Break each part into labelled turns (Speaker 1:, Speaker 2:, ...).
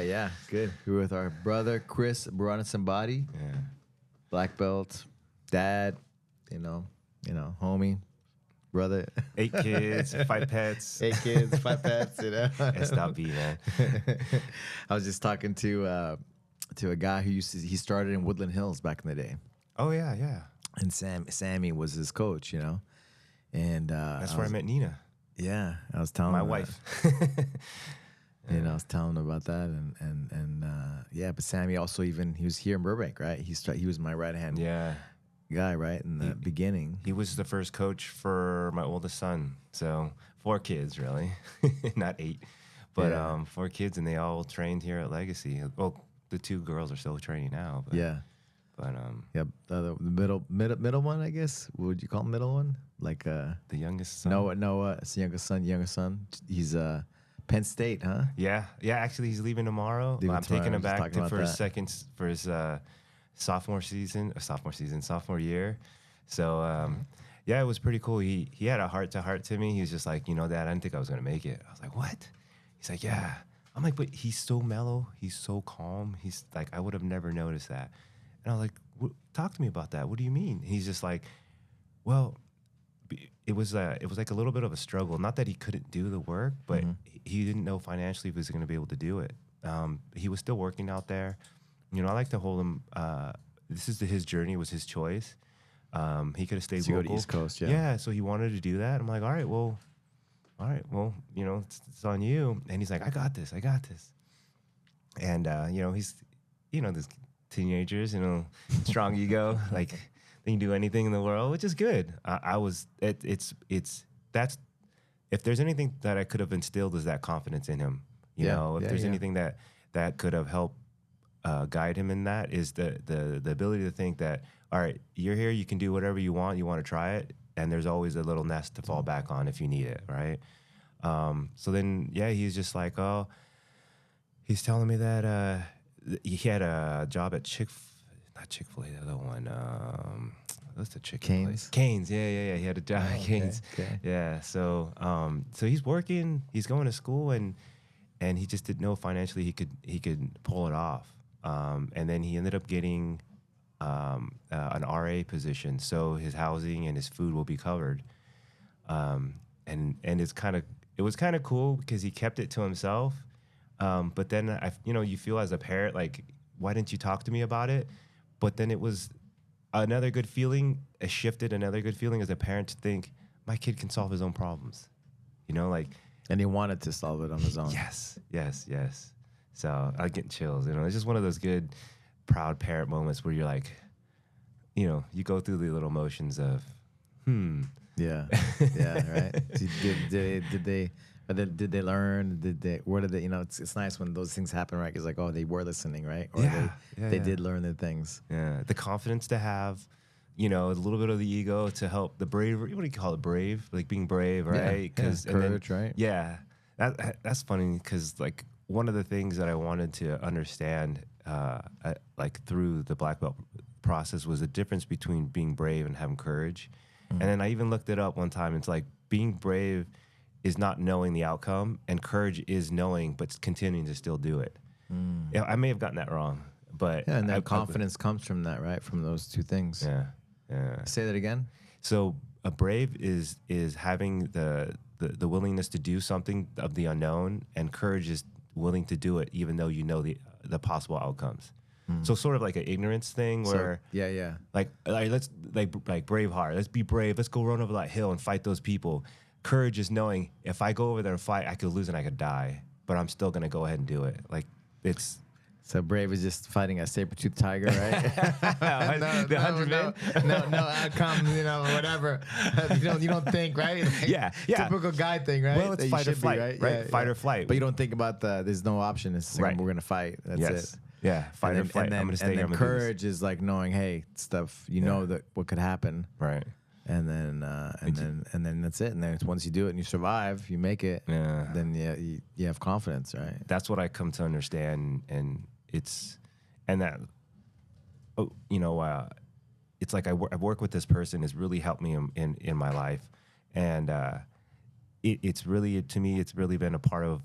Speaker 1: Yeah, good. We're with our brother, Kris Buranasombati.
Speaker 2: Yeah.
Speaker 1: Black belt, dad, homie, brother.
Speaker 2: 8 kids, 5 pets.
Speaker 1: 8 kids, 5 pets,
Speaker 2: SW, man.
Speaker 1: I was just talking to a guy who he started in Woodland Hills back in the day.
Speaker 2: Oh, yeah, yeah.
Speaker 1: And Sammy was his coach, And
Speaker 2: That's where I met Nina.
Speaker 1: Yeah, I was telling
Speaker 2: my
Speaker 1: him
Speaker 2: wife.
Speaker 1: I was telling him about that, and yeah. But Sammy also he was here in Burbank, right? He was my right hand guy, right, in the beginning.
Speaker 2: He was the first coach for my oldest son. So 4 kids, really, not 8, but 4 kids, and they all trained here at Legacy. Well, the 2 girls are still training now. But, but
Speaker 1: the middle one, I guess. What would you call middle one? Like
Speaker 2: the youngest son.
Speaker 1: Noah, it's the youngest son. He's Penn State, huh?
Speaker 2: Yeah. Actually, he's leaving tomorrow. I'm taking him back for his sophomore year. So it was pretty cool. He had a heart to heart to me. He was just like, Dad, I didn't think I was gonna make it. I was like, what? He's like, yeah. I'm like, but he's so mellow. He's so calm. He's like, I would have never noticed that. And I was like, talk to me about that. What do you mean? He's just like, well, it was like a little bit of a struggle. Not that he couldn't do the work, but he didn't know financially if he was going to be able to do it. He was still working out there. I like to hold him. This is his journey. It was his choice. He could have stayed local.
Speaker 1: Go to East Coast, yeah.
Speaker 2: Yeah, so he wanted to do that. I'm like, all right, well, it's on you. And he's like, I got this. And he's, this teenagers, strong ego, like they can do anything in the world, which is good. If there's anything that I could have instilled is that confidence in him. If there's anything that could have helped guide him in that is the ability to think that, all right, you're here, you can do whatever you want to try it, and there's always a little nest to fall back on if you need it, right? So then, he's just like, he's telling me that he had a job at not Chick-fil-A, the other one. What's the chicken place? Cane's. Yeah. He had a job at Cane's.
Speaker 1: Okay.
Speaker 2: Yeah. So he's working. He's going to school, and he just didn't know financially he could pull it off. And then he ended up getting an RA position, so his housing and his food will be covered. And it was kind of cool because he kept it to himself. But then you feel as a parent like, why didn't you talk to me about it? But then it was another good feeling. It shifted another good feeling as a parent to think my kid can solve his own problems,
Speaker 1: And he wanted to solve it on his own.
Speaker 2: Yes. So I get chills. It's just one of those good, proud parent moments where you're like, you go through the little motions of,
Speaker 1: Yeah, right. Did they learn? It's nice when those things happen, right? It's like, oh, they were listening, right? Or they did learn the things.
Speaker 2: Yeah, the confidence to have, a little bit of the ego to help the bravery. What do you call it? Brave, like being brave, right?
Speaker 1: Courage, right?
Speaker 2: Yeah, that's funny because like one of the things that I wanted to understand, like through the black belt process, was the difference between being brave and having courage. And then I even looked it up one time. It's like being brave is not knowing the outcome, and courage is knowing but continuing to still do it. I may have gotten that wrong, but
Speaker 1: and that confidence comes from that, right? From those two things.
Speaker 2: Yeah.
Speaker 1: Say that again.
Speaker 2: So a brave is having the willingness to do something of the unknown, and courage is willing to do it even though you know the possible outcomes. So sort of like an ignorance thing where like let's like Braveheart, let's be brave, let's go run over that hill and fight those people. Courage is knowing if I go over there and fight, I could lose and I could die, but I'm still gonna go ahead and do it. Like it's
Speaker 1: so brave is just fighting a saber-toothed tiger, right? No outcome, whatever. You don't think, right? Like, typical guy thing, right?
Speaker 2: Well, it's fight or flight, right? Fight or flight.
Speaker 1: But you don't think about there's no option. It's like, we're gonna fight. That's it.
Speaker 2: Yeah, fight or flight. I'm gonna stay here.
Speaker 1: And then courage is like knowing, hey, stuff. Know that what could happen,
Speaker 2: right?
Speaker 1: And then that's it. And then once you do it and you survive, you make it.
Speaker 2: Yeah.
Speaker 1: Then you have confidence, right?
Speaker 2: That's what I come to understand, and it's like I've worked with this person has really helped me in my life, and it's really, to me, it's really been a part of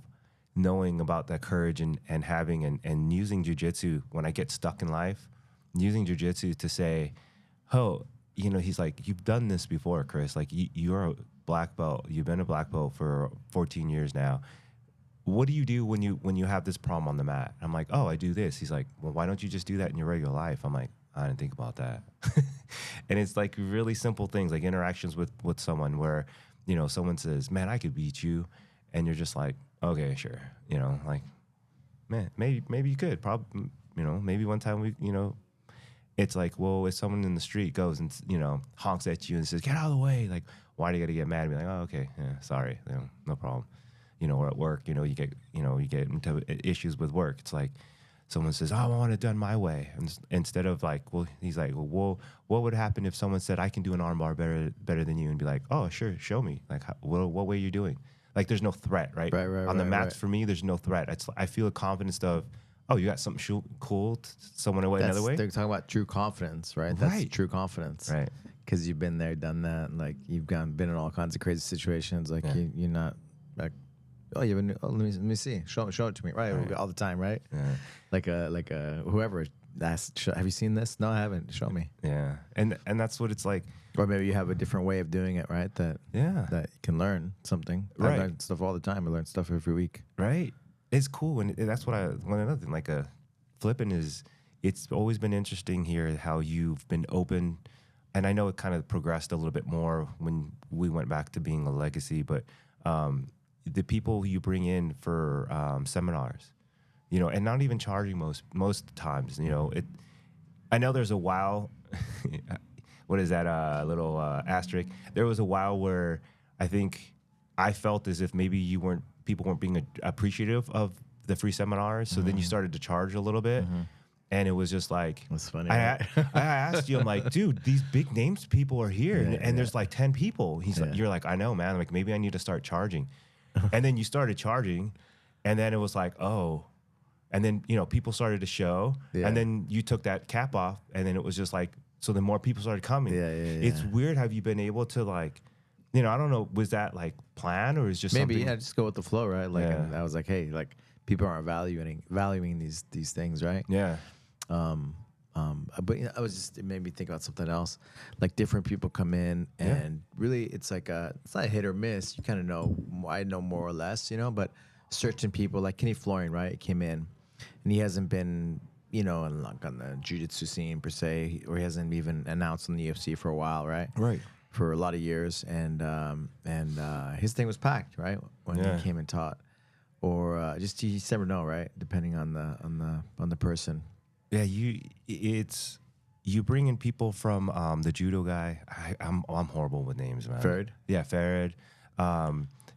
Speaker 2: knowing about that courage and having and using jiu-jitsu when I get stuck in life, using jiu-jitsu to say, oh, you know, he's like, you've done this before, Kris. Like, you're a black belt. You've been a black belt for 14 years now. What do you do when you have this problem on the mat? I'm like, oh, I do this. He's like, well, why don't you just do that in your regular life? I'm like, I didn't think about that. And it's like really simple things, like interactions with someone where, you know, someone says, man, I could beat you. And you're just like, okay, sure. You know, like, man, maybe you could. Probably, you know, maybe one time we, you know, it's like, well, if someone in the street goes and, you know, honks at you and says, get out of the way. Like, why do you got to get mad and be like, oh, okay, yeah, sorry, you know, no problem. You know, or at work, you know, you get into issues with work. It's like someone says, oh, I want it done my way. And instead of like, well, he's like, well, what would happen if someone said, I can do an armbar better than you? And be like, oh, sure, show me. Like, what way are you doing? Like, there's no threat, right?
Speaker 1: Right.
Speaker 2: On the mats, for me, there's no threat. I feel a confidence of, oh, you got something cool, someone away another way?
Speaker 1: They're talking about true confidence, right? That's true confidence.
Speaker 2: Right.
Speaker 1: Because you've been there, done that. And like, you've been in all kinds of crazy situations. Like, you're not like, oh, let me see. Show it to me. Right. All the time, right? Yeah. Like a whoever asked, have you seen this? No, I haven't. Show me.
Speaker 2: Yeah. And that's what it's like.
Speaker 1: Or maybe you have a different way of doing it, right? That you can learn something.
Speaker 2: Right.
Speaker 1: I learn stuff all the time. I learn stuff every week.
Speaker 2: Right. It's cool. And that's what another thing, like flipping is, it's always been interesting here how you've been open. And I know it kind of progressed a little bit more when we went back to being a legacy, but the people you bring in for seminars, you know, and not even charging most times, you know, I know there's a while, what is that little asterisk? There was a while where I think I felt as if maybe people weren't being appreciative of the free seminars. So then you started to charge a little bit. And it was just like,
Speaker 1: that's funny.
Speaker 2: I asked you, I'm like, dude, these big names people are here, and there's like 10 people. You're like, I know, man. Like, maybe I need to start charging. And then you started charging, and then it was like, oh, and then, you know, people started to show, and then you took that cap off, and then it was just like, so then more people started coming. It's weird. Have you been able to, like, you know, I don't know, was that like planned, or is just
Speaker 1: maybe
Speaker 2: something?
Speaker 1: just go with the flow, right? Like, and I was like, hey, like, people aren't valuing these things, right?
Speaker 2: Yeah.
Speaker 1: But you know, it made me think about something else. Like, different people come in, and really, it's like it's not a hit or miss. You kind of know. I know more or less, you know. But certain people, like Kenny Florian, right, came in, and he hasn't been, you know, on the jiu-jitsu scene per se, or he hasn't even announced on the UFC for a while, right?
Speaker 2: Right.
Speaker 1: For a lot of years, and his thing was packed, right, when he came and taught, or just you just never know, right, depending on the person.
Speaker 2: Yeah, you bring in people from the judo guy. I'm horrible with names, man.
Speaker 1: Farid?
Speaker 2: Yeah, Farid.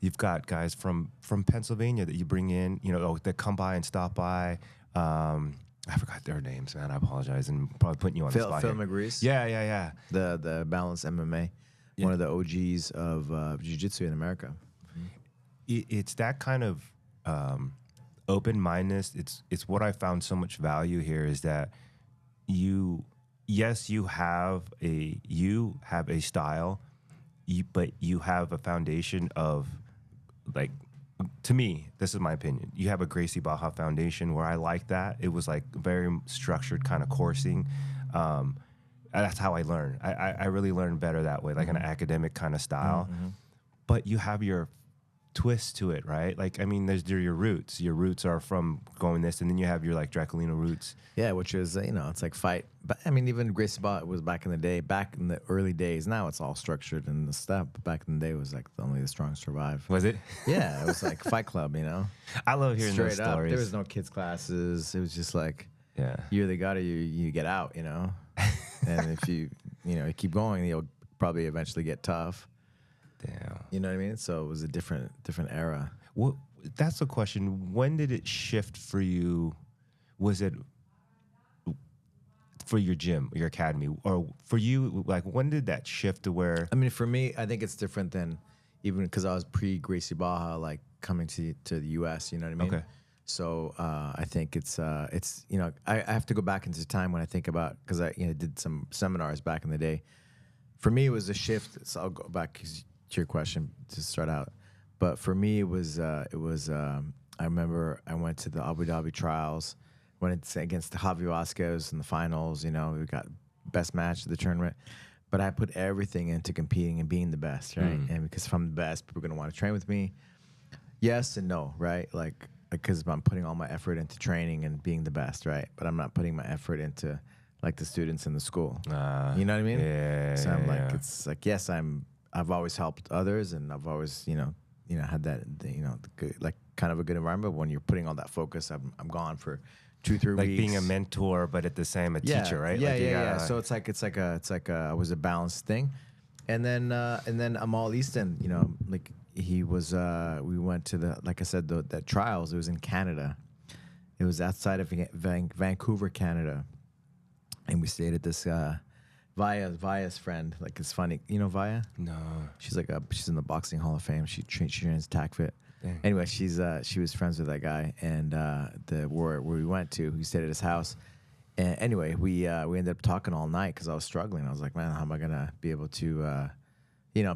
Speaker 2: You've got guys from Pennsylvania that you bring in, you know, that come by and stop by. I forgot their names, man. I apologize, and probably putting you on the spot.
Speaker 1: Phil McGreece.
Speaker 2: Yeah.
Speaker 1: The balanced MMA, one of the OGs of jiu-jitsu in America.
Speaker 2: It's that kind of open-mindedness. It's what I found so much value here is that you have a style, but you have a foundation of, like, to me, this is my opinion, you have a Gracie Baja foundation where I like that. It was like very structured kind of coursing. That's how I learn. I really learn better that way, like an academic kind of style. But you have your twist to it, right? Like, I mean, they're your roots. Your roots are from going this, and then you have your, like, Draculino roots.
Speaker 1: Yeah, which is, you know, it's like fight. But I mean, even Gracie Baja was back in the day, back in the early days. Now it's all structured in the step. But back in the day, it was like only the strong survive.
Speaker 2: Was it?
Speaker 1: Yeah, it was like Fight Club, you know?
Speaker 2: I love hearing those stories.
Speaker 1: There was no kids classes. It was just like, you either got it, you get out, you know? And if you keep going, you'll probably eventually get tough.
Speaker 2: Damn.
Speaker 1: You know what I mean? So it was a different era.
Speaker 2: Well, that's the question. When did it shift for you? Was it for your gym, your academy, or for you? Like, when did that shift to where?
Speaker 1: I mean, for me, I think it's different than even because I was pre-Gracie Baja, like coming to the U.S. You know what I mean?
Speaker 2: Okay.
Speaker 1: So I think it's you know, I have to go back into time when I think about, because I did some seminars back in the day. For me, it was a shift. So I'll go back to your question to start out. But for me, it was I remember I went to the Abu Dhabi trials, went against Javi Vasquez in the finals. You know, we got best match of the tournament. But I put everything into competing and being the best, right? And because if I'm the best, people are gonna want to train with me. Yes and no, right? Like because I'm putting all my effort into training and being the best, right? But I'm not putting my effort into like the students in the school. You know what I mean?
Speaker 2: Yeah.
Speaker 1: So I'm like, it's like, yes, I've always helped others, and I've always, had that, the good, like kind of a good environment. But when you're putting all that focus, I'm gone for 2-3
Speaker 2: like
Speaker 1: weeks.
Speaker 2: being a mentor, but at the same a teacher, right?
Speaker 1: Yeah,
Speaker 2: like
Speaker 1: yeah. So it's like it was a balanced thing, and then Amal Easton, like he was. We went to like I said, that trials. It was in Canada. It was outside of Vancouver, Canada, and we stayed at this Vaya's friend. Like it's funny, Vaya?
Speaker 2: No,
Speaker 1: she's she's in the Boxing Hall of Fame. She trains TAC-FIT. Dang. Anyway, she was friends with that guy, and where we went to, we stayed at his house. And anyway, we ended up talking all night because I was struggling. I was like, man, how am I gonna be able to,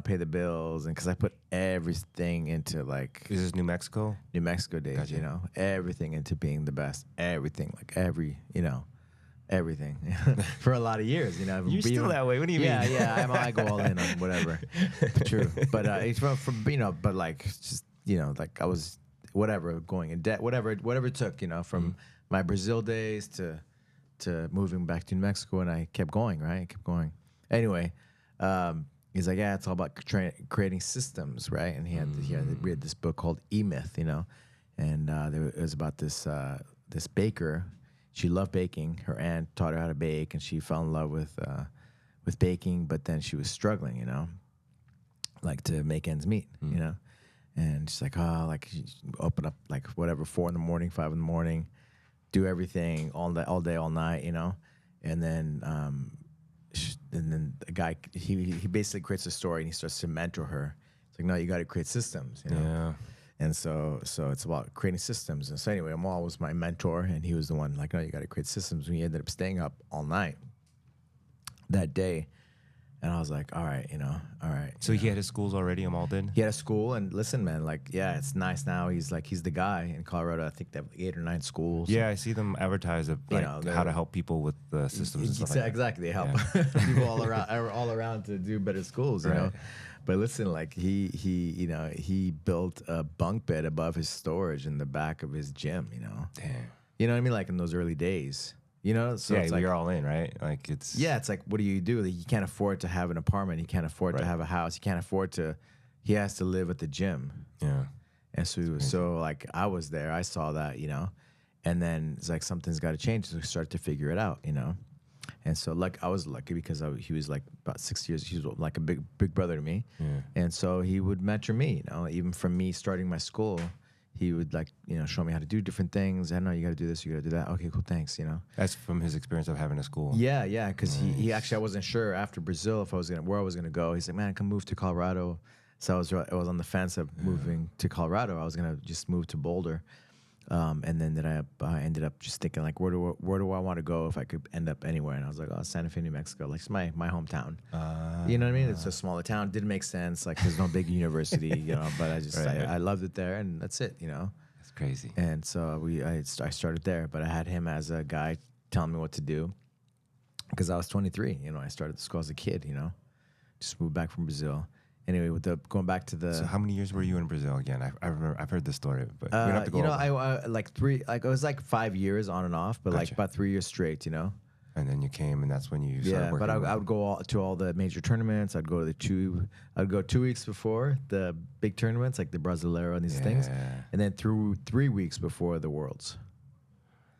Speaker 1: pay the bills? And because I put everything into like.
Speaker 2: Is this New Mexico?
Speaker 1: New Mexico days,
Speaker 2: Gotcha.
Speaker 1: Everything into being the best. Everything, like everything for a lot of years,
Speaker 2: You're still that way. What do you mean?
Speaker 1: Yeah, I go all in on whatever. True, but it's from but like just. Like I was going in debt, whatever it took, from my Brazil days to moving back to New Mexico, and I kept going, right? I kept going. Anyway, he's like, yeah, it's all about creating systems, right? And he had read this book called E-Myth, and it was about this baker. She loved baking. Her aunt taught her how to bake, and she fell in love with baking, but then she was struggling, like to make ends meet, And she's like, open up like whatever, 4 in the morning, 5 in the morning, do everything all day, all night, And then, the guy, he basically creates a story and he starts to mentor her. It's like, no, you got to create systems,
Speaker 2: Yeah.
Speaker 1: And so it's about creating systems. And so anyway, Amal was my mentor, and he was the one like, no, you got to create systems. We ended up staying up all night that day. And I was like, all right.
Speaker 2: So he had his schools already, Amal did?
Speaker 1: He had a school, and listen, man, like, yeah, it's nice now. He's the guy in Colorado. I think they have 8 or 9 schools.
Speaker 2: Yeah, I see them advertise how to help people with the systems and stuff like that.
Speaker 1: Exactly, they help people all around to do better schools, you know. But listen, like he built a bunk bed above his storage in the back of his gym,
Speaker 2: Damn.
Speaker 1: You know what I mean? Like in those early days. So
Speaker 2: yeah,
Speaker 1: it's like,
Speaker 2: you're all in, right? Like it's
Speaker 1: like, what do you do? Like, you can't afford to have an apartment. You can't afford to have a house. You can't afford to. He has to live at the gym.
Speaker 2: Yeah,
Speaker 1: and so like I was there. I saw that, and then it's like something's got to change. So we started to figure it out, And so like I was lucky because he was like about 6 years. He was like a big brother to me, and so he would mentor me. Even from me starting my school. He would like, show me how to do different things. I know you got to do this, you got to do that. Okay, cool, thanks.
Speaker 2: That's from his experience of having a school.
Speaker 1: Yeah, because he actually, I wasn't sure after Brazil where I was gonna go. He's like, man, come move to Colorado. So I was on the fence of moving to Colorado. I was gonna just move to Boulder, and then I ended up just thinking like, where do I want to go if I could end up anywhere? And I was like, oh, Santa Fe, New Mexico, like it's my hometown. You know what I mean? It's a smaller town. Didn't make sense. Like there's no big university, But I just I loved it there, and that's it,
Speaker 2: That's crazy.
Speaker 1: And so I started there, but I had him as a guy telling me what to do because I was 23. I started the school as a kid. Just moved back from Brazil. Anyway, going back to the.
Speaker 2: So how many years were you in Brazil again? I remember I've heard this story, but we don't have to go.
Speaker 1: I like 3. Like it was like 5 years on and off, but like about 3 years straight.
Speaker 2: And then you came, and that's when you started working.
Speaker 1: But I would go to all the major tournaments. I'd go to I'd go 2 weeks before the big tournaments, like the Brasileiro and these things, and then through 3 weeks before the Worlds.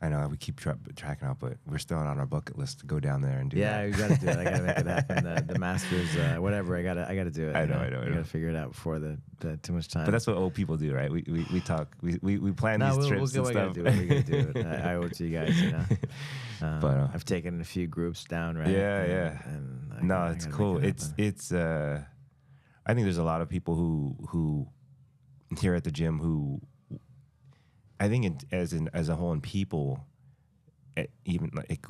Speaker 2: I know we keep tracking out, but we're still on our bucket list to go down there and do that.
Speaker 1: Yeah, you got to do it. I got to make it happen. The Masters, whatever. I got to do it.
Speaker 2: I know.
Speaker 1: I got to figure it out before the too much time.
Speaker 2: But that's what old people do, right? We talk. We plan these trips and stuff.
Speaker 1: We're gonna do it. I owe it to you guys. But I've taken a few groups down, right?
Speaker 2: Yeah. And it's cool. It's. I think there's a lot of people who here at the gym who. I think as a whole in people, even like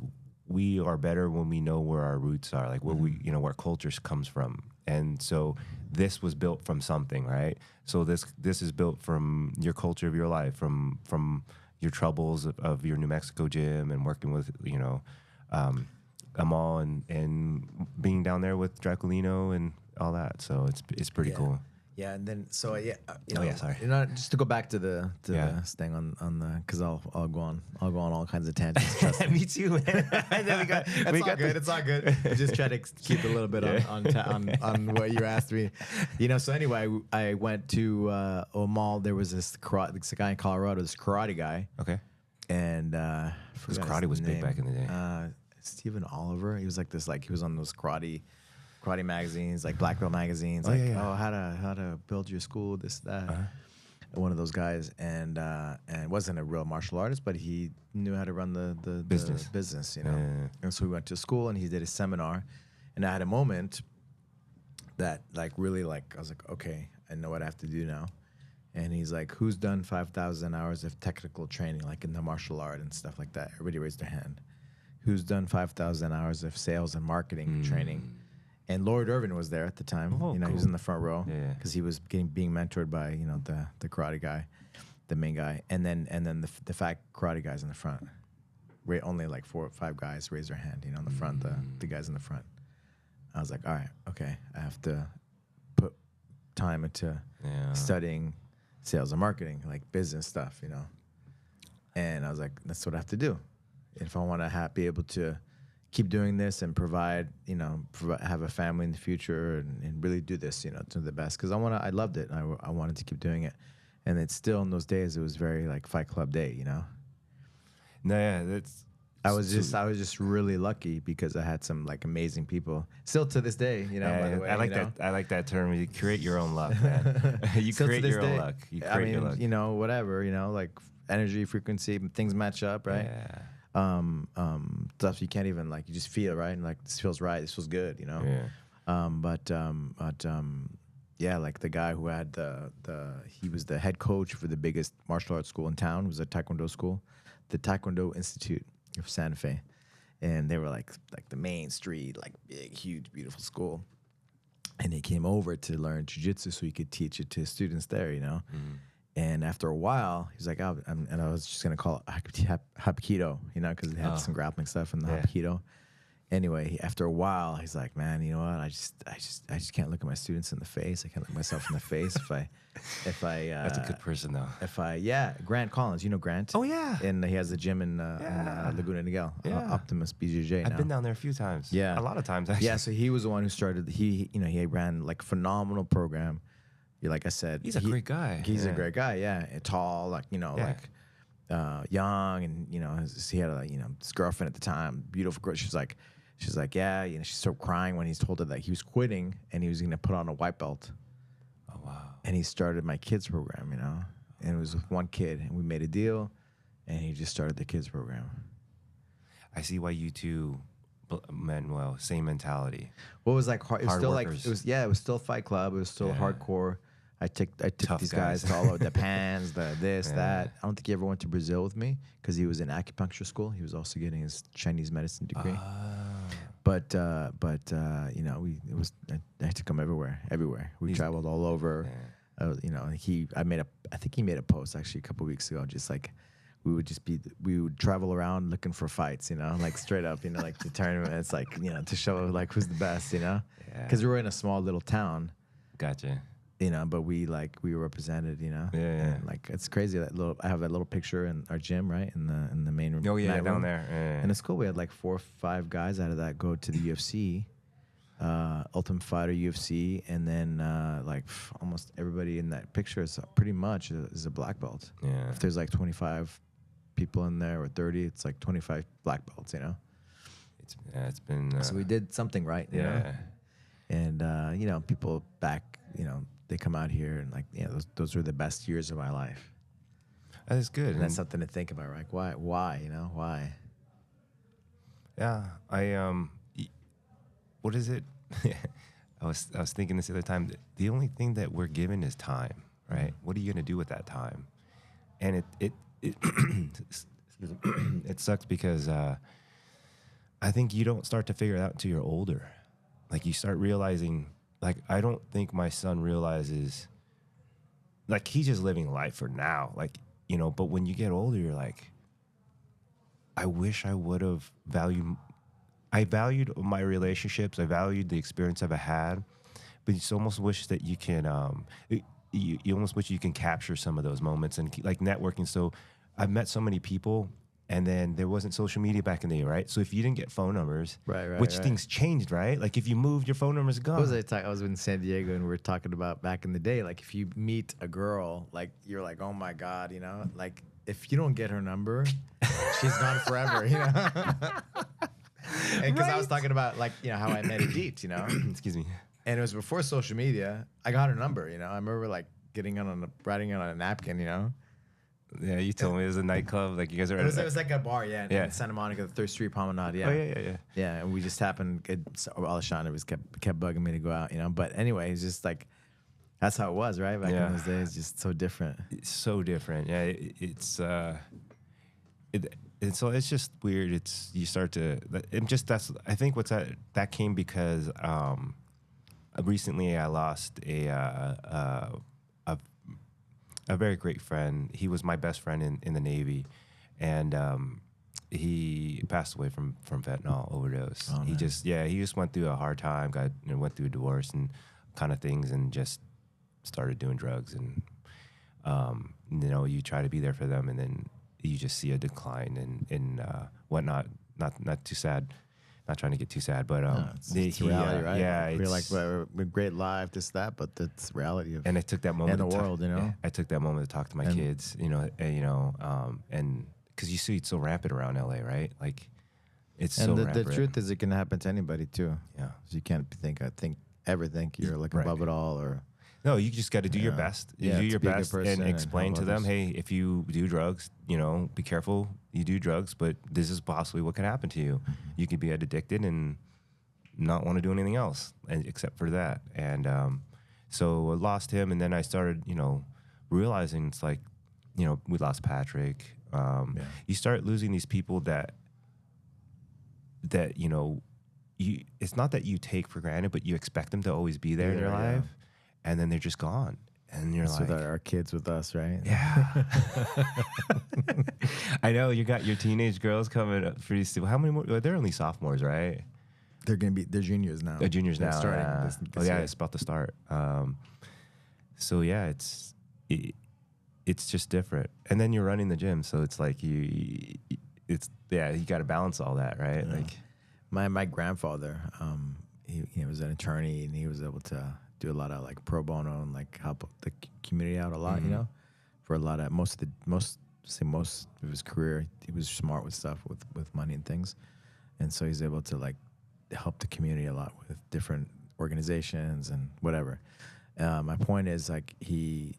Speaker 2: we are better when we know where our roots are, like where where culture comes from, and so this was built from something, right? So this is built from your culture of your life, from your troubles of your New Mexico gym and working with, you know, Amal and being down there with Draculino and all that. So it's pretty cool.
Speaker 1: Yeah, and then so you know,
Speaker 2: sorry.
Speaker 1: You know, just to go back to the thing on the, because I'll go on all kinds of tangents. Trust me.
Speaker 2: Me too, man.
Speaker 1: It's all good. Just try to keep a little bit on what you asked me. You know, so anyway, I went to Omal. There was this guy in Colorado, this karate guy.
Speaker 2: Okay.
Speaker 1: And
Speaker 2: because karate was big back in the day.
Speaker 1: Stephen Oliver. He was like this, like he was on those karate magazines, like Black Belt magazines, how to build your school, this, that. One of those guys, and wasn't a real martial artist, but he knew how to run the business, you know.
Speaker 2: Yeah.
Speaker 1: And so we went to school, and he did a seminar, and I had a moment that like really like I was like, okay, I know what I have to do now. And he's like, who's done 5,000 hours of technical training, like in the martial art and stuff like that? Everybody raised their hand. Who's done 5,000 hours of sales and marketing training? And Lord Irvin was there at the time.
Speaker 2: Oh,
Speaker 1: you know,
Speaker 2: cool.
Speaker 1: he was in the front row because
Speaker 2: Yeah.
Speaker 1: he was being mentored by, you know, the karate guy, the main guy, and then the fat karate guys in the front. Only like 4 or 5 guys raised their hand, you know, in the front, the guys in the front. I was like, all right, okay, I have to put time into studying sales and marketing, like business stuff, you know. And I was like, that's what I have to do if I want to be able to keep doing this and provide, you know, have a family in the future and really do this, you know, to the best. Because I loved it. I wanted to keep doing it. And it's still in those days, it was very like Fight Club day, you know.
Speaker 2: No, yeah, that's.
Speaker 1: I was just really lucky because I had some like amazing people. Still to this day, you know. By the way,
Speaker 2: I like that. I like that term. You create your own luck, man. You create your own luck. You create your luck.
Speaker 1: You know, whatever. You know, like energy, frequency, things match up, right?
Speaker 2: Yeah.
Speaker 1: Stuff you can't even like. You just feel right, and like this feels right. This feels good, you know.
Speaker 2: Yeah.
Speaker 1: Yeah, like the guy who had he was the head coach for the biggest martial arts school in town. It was a Taekwondo school, the Taekwondo Institute of Santa Fe, and they were like the main street, like big, huge, beautiful school. And he came over to learn jiu-jitsu so he could teach it to students there, you know. Mm-hmm. And after a while, he was like, and I was just gonna call it Hapkido, you know, because they had some grappling stuff in the Hapkido. Anyway, after a while, he's like, man, you know what? I just can't look at my students in the face. I can't look myself in the face if I.
Speaker 2: That's a good person though.
Speaker 1: Grant Collins, you know Grant?
Speaker 2: Oh yeah.
Speaker 1: And he has a gym in Laguna Niguel, Optimus BJJ.
Speaker 2: I've been down there a few times.
Speaker 1: Yeah,
Speaker 2: a lot of times actually.
Speaker 1: Yeah, so he was the one who started. He ran like a phenomenal program. Like I said,
Speaker 2: he's a great guy.
Speaker 1: He's a great guy. Yeah, tall, like young, and you know, he had his girlfriend at the time, beautiful girl. She's like, yeah, you know, she started crying when he told her that he was quitting and he was going to put on a white belt.
Speaker 2: Oh wow! And
Speaker 1: he started my kids program, you know, and it was with one kid, and we made a deal, and he just started the kids program.
Speaker 2: I see why you two, Manuel, same mentality.
Speaker 1: Well, it was like hard. It was still
Speaker 2: workers.
Speaker 1: It was still Fight Club. It was still hardcore. I took these guys to all over the Pans, that. I don't think he ever went to Brazil with me because he was in acupuncture school. He was also getting his Chinese medicine degree. But you know, I took him everywhere. We traveled all over. You know, I think he made a post actually a couple weeks ago, just like we would travel around looking for fights, you know, like straight up, you know, like the tournaments, like, you know, to show like who's the best, you know, because we were in a small little town.
Speaker 2: Gotcha.
Speaker 1: You know, but we were represented, you know.
Speaker 2: Yeah.
Speaker 1: And like it's crazy I have that little picture in our gym, right, in the main room.
Speaker 2: Oh yeah, down there. Yeah.
Speaker 1: And it's cool. We had like 4 or 5 guys out of that go to the UFC, Ultimate Fighter UFC, and then like almost everybody in that picture is pretty much is a black belt.
Speaker 2: Yeah.
Speaker 1: If there's like 25 people in there or 30, it's like 25 black belts, you know.
Speaker 2: It's been.
Speaker 1: So we did something right, you know. And you know, people back, you know, they come out here and like, you know, those were the best years of my life.
Speaker 2: That is good.
Speaker 1: And that's something to think about, right? Why, you know, why?
Speaker 2: Yeah, what is it? I was thinking this the other time. The only thing that we're given is time, right? What are you gonna do with that time? And it it sucks because I think you don't start to figure it out until you're older. Like you start realizing like, I don't think my son realizes, like, he's just living life for now. Like, you know, but when you get older, you're like, I wish I would have I valued my relationships. I valued the experience I've had, but you almost wish that you can, you almost wish you can capture some of those moments and like networking. So I've met so many people, and then there wasn't social media back in the day, right? So if you didn't get phone numbers, which things changed, right? Like if you moved, your phone number's gone.
Speaker 1: I was in San Diego and we were talking about back in the day, like if you meet a girl, like you're like, oh my God, you know, like if you don't get her number, she's gone forever, you know? And because I was talking about like, you know, how I met Edith, you know?
Speaker 2: Excuse me.
Speaker 1: And it was before social media. I got her number, you know? I remember like writing it on a napkin, you know?
Speaker 2: Yeah, you told me it was a nightclub. Like you guys are.
Speaker 1: It was like a bar, in Santa Monica, the 3rd Street Promenade. Yeah.
Speaker 2: Oh yeah.
Speaker 1: Yeah, and we just happened. Alshana was kept bugging me to go out, you know. But anyway, it's just like that's how it was, right? Back in those days, just so different.
Speaker 2: It's so different. Yeah, so it's just weird. It's you start to I think that came because recently I lost a very great friend. He was my best friend in the Navy, and he passed away from fentanyl overdose.
Speaker 1: Oh,
Speaker 2: he just went through a hard time, went through a divorce and kind of things, and just started doing drugs. And you know, you try to be there for them, and then you just see a decline and whatnot. Not too sad. Not trying to get too sad, but
Speaker 1: it's reality, right?
Speaker 2: Yeah,
Speaker 1: we're like we're great live, this, that, but that's reality of.
Speaker 2: And I took that moment
Speaker 1: in the world, you know.
Speaker 2: Yeah, I took that moment to talk to my kids, you know, and because you see it's so rampant around LA, right? Like it's so rampant.
Speaker 1: The truth is, it can happen to anybody too.
Speaker 2: Yeah,
Speaker 1: so you can't ever think you're like above it all, or.
Speaker 2: No, you just got to do your best. You do your best and explain to them, hey, if you do drugs, you know, be careful. You do drugs, but this is possibly what could happen to you. You could be addicted and not want to do anything else except for that. And so I lost him, and then I started, you know, realizing it's like, you know, we lost Patrick. You start losing these people that you know, it's not that you take for granted, but you expect them to always be there in your life. And then they're just gone. And you're like...
Speaker 1: So our kids with us, right?
Speaker 2: Yeah. I know, you got your teenage girls coming up pretty soon. How many more? They're only sophomores, right?
Speaker 1: They're juniors now.
Speaker 2: They're juniors now.
Speaker 1: Starting
Speaker 2: this year. It's about to start. So yeah, it's just different. And then you're running the gym, so it's like you got to balance all that, right?
Speaker 1: Yeah.
Speaker 2: Like
Speaker 1: my grandfather, he was an attorney, and he was able to do a lot of like pro bono and like help the community out a lot, you know, for a lot of most of his career. He was smart with stuff, with money and things, and so he's able to like help the community a lot with different organizations and whatever. My point is, like, he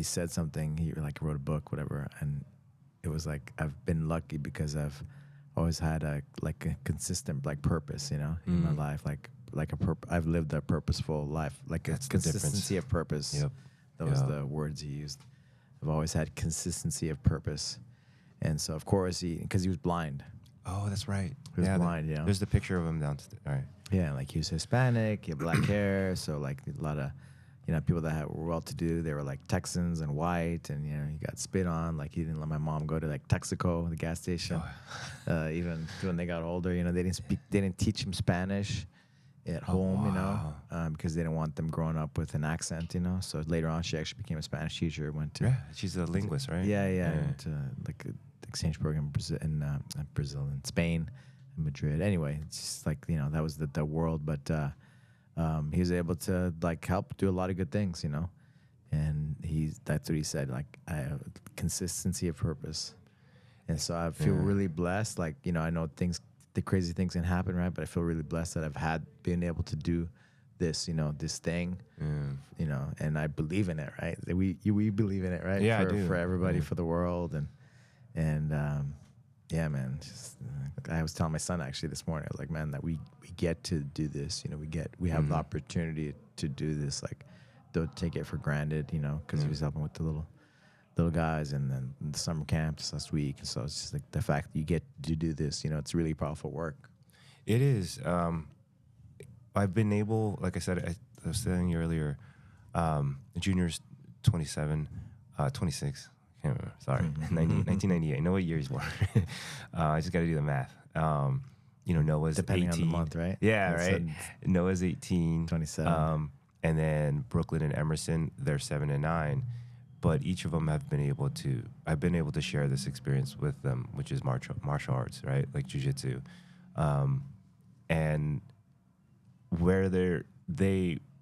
Speaker 1: said something. He like wrote a book, whatever, and it was like, I've been lucky because I've always had a consistent like purpose, you know, in my life, I've lived a purposeful life, like
Speaker 2: That's
Speaker 1: a consistency of purpose.
Speaker 2: Yep.
Speaker 1: That was the words he used. I've always had consistency of purpose, and so of course because he was blind.
Speaker 2: Oh, that's right.
Speaker 1: He was blind. Yeah.
Speaker 2: There's the picture of him downstairs. All right.
Speaker 1: Yeah, like he was Hispanic, he had black hair, so like a lot of, you know, people that were well-to-do, they were like Texans and white, and you know, he got spit on. Like he didn't let my mom go to like Texaco, the gas station. Even when they got older, you know, they didn't teach him Spanish at home, you know, because they didn't want them growing up with an accent, you know. So later on, she actually became a Spanish teacher.
Speaker 2: She's a linguist, right?
Speaker 1: Yeah. Went to like an exchange program in Brazil and Spain, and Madrid. Anyway, it's just like, you know, that was the world, but he was able to like help do a lot of good things, you know, and that's what he said, like, I have consistency of purpose, and so I feel really blessed. Like, you know, I know the crazy things can happen, right? But I feel really blessed that I've been able to do this, you know, this thing, you know, and I believe in it, right? We believe in it, right?
Speaker 2: Yeah, I do.
Speaker 1: For everybody, for the world, and yeah, man. I was telling my son actually this morning, I was like, man, that we get to do this, you know, we have the opportunity to do this, like, don't take it for granted, you know, because he was helping with the little guys, and then the summer camps last week. So it's just like the fact that you get to do this, you know, it's really powerful work.
Speaker 2: It is. I've been able, like I said, I was telling you earlier, Junior's 27, 26. Can't remember. Sorry, 1998. I know what year he's born. I just got to do the math. Noah's
Speaker 1: depending
Speaker 2: 18.
Speaker 1: on the month, right?
Speaker 2: Yeah, right. Noah's 18,
Speaker 1: 27.
Speaker 2: And then Brooklyn and Emerson, they're 7 and 9. But each of them I've been able to share this experience with them, which is martial arts, right? Like jiu-jitsu. And where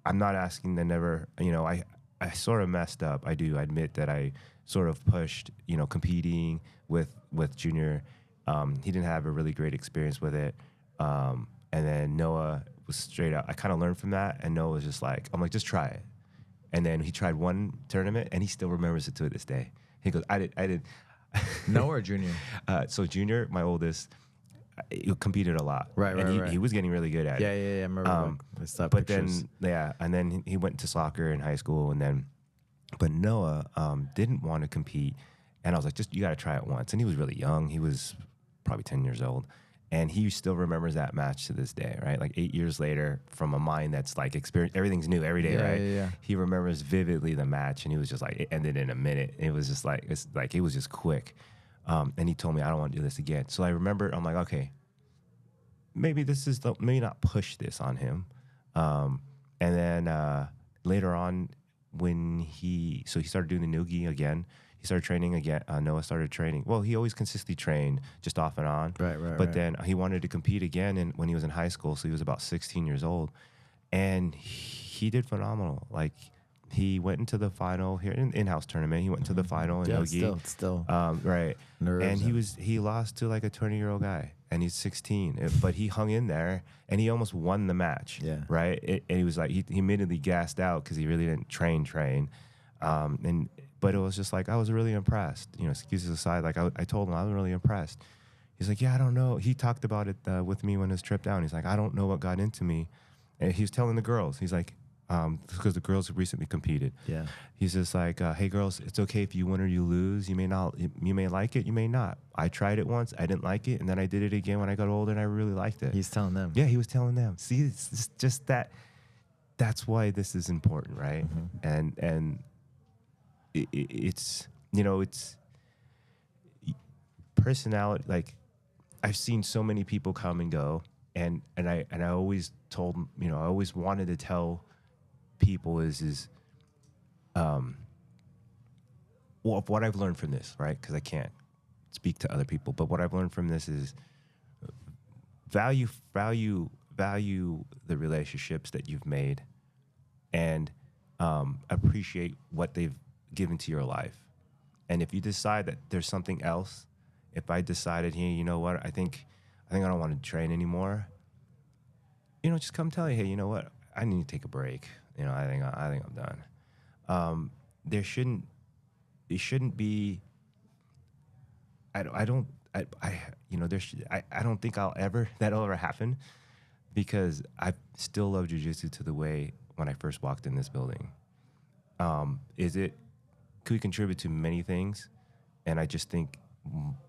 Speaker 2: I'm not asking them never, I sort of messed up. I do admit that I sort of pushed, competing with Junior. He didn't have a really great experience with it. And then Noah was straight out. I kind of learned from that. And Noah was just like, I'm like, just try it. And then he tried one tournament and he still remembers it to this day. He goes, I did.
Speaker 1: Noah or Junior?
Speaker 2: So Junior, my oldest, he competed a lot.
Speaker 1: Right.
Speaker 2: He was getting really good at it.
Speaker 1: Yeah. I remember
Speaker 2: and then he went to soccer in high school, but Noah didn't want to compete, and I was like, you got to try it once. And he was really young. He was probably 10 years old, and he still remembers that match to this day, right? Like 8 years later, from a mind that's like experience, everything's new every day, right?
Speaker 1: Yeah.
Speaker 2: He remembers vividly the match, and he was just like, it ended in a minute. It was just like, it was just quick. And he told me, I don't want to do this again. So I remember, I'm like, okay, maybe not push this on him. And then later on, when he started doing the Noogie again, he started training again. Noah started training. Well, he always consistently trained, just off and on. But then he wanted to compete again, and when he was in high school, so he was about 16 years old, and he did phenomenal. Like, he went into the final here in-house tournament. He went into the final in Nogi.
Speaker 1: Still.
Speaker 2: Right.
Speaker 1: Nerves
Speaker 2: and he lost to like a 20-year-old guy, and he's 16. But he hung in there, and he almost won the match.
Speaker 1: Yeah.
Speaker 2: Right. And he was like, he immediately gassed out because he really didn't train. But it was just like, I was really impressed. Excuses aside, like I told him I was really impressed. He's like, yeah, I don't know. He talked about it with me when his trip down. He's like, I don't know what got into me. And he was telling the girls, he's like, because the girls have recently competed.
Speaker 1: Yeah.
Speaker 2: He's just like, hey girls, it's okay if you win or you lose. You may like it, you may not. I tried it once, I didn't like it, and then I did it again when I got older, and I really liked it.
Speaker 1: He's telling them.
Speaker 2: Yeah, he was telling them. See, it's just that. That's why this is important, right? Mm-hmm. And it's personality. Like, I've seen so many people come and go, and I always told, I always wanted to tell people is what I've learned from this, right? Because I can't speak to other people, but what I've learned from this is value the relationships that you've made, and appreciate what they've given to your life. And if you decide that there's something else, if I decided, hey, you know what, I think I don't want to train anymore, just come tell you, hey, you know what, I need to take a break. I think I'm done. It shouldn't be. I don't think that'll ever happen, because I still love jiu-jitsu to the way when I first walked in this building. Could we contribute to many things? And I just think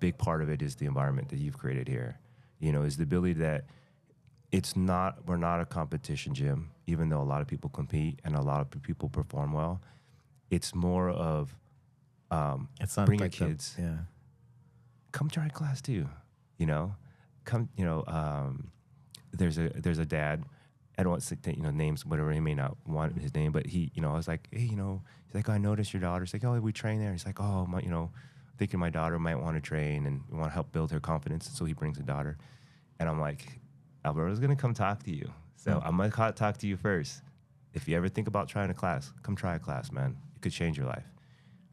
Speaker 2: big part of it is the environment that you've created here. Is the ability that we're not a competition gym, even though a lot of people compete and a lot of people perform well. It's more of
Speaker 1: it's not
Speaker 2: bring
Speaker 1: like
Speaker 2: your kids.
Speaker 1: Yeah.
Speaker 2: Come try class too. Come. There's a dad. I don't want to say, names, whatever. He may not want his name, but I was like, hey, he's like, I noticed your daughter. He's like, oh, we train there. He's like, oh, my, thinking my daughter might want to train and want to help build her confidence. So he brings a daughter, and I'm like, Alberto's gonna come talk to you. So I'm gonna talk to you first. If you ever think about trying a class, come try a class, man. It could change your life.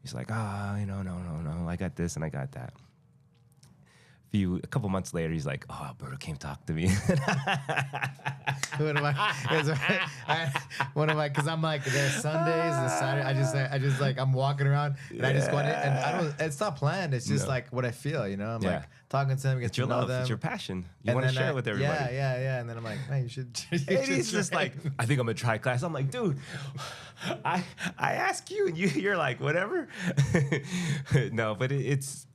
Speaker 2: He's like, no. I got this and I got that. A couple months later, he's like, oh, Alberto came talk to me.
Speaker 1: What am I? Because I'm like, there's Sundays and Saturday. I just like, I'm walking around and I just go in, and it's not planned. It's just like what I feel, I'm like talking to them, get to know them.
Speaker 2: It's your passion. You want to share it with everybody.
Speaker 1: Yeah. And then I'm like, man, you should.
Speaker 2: He's just like, I think I'm gonna try class. I'm like, dude, I ask you, and you're like, whatever. No, but it's.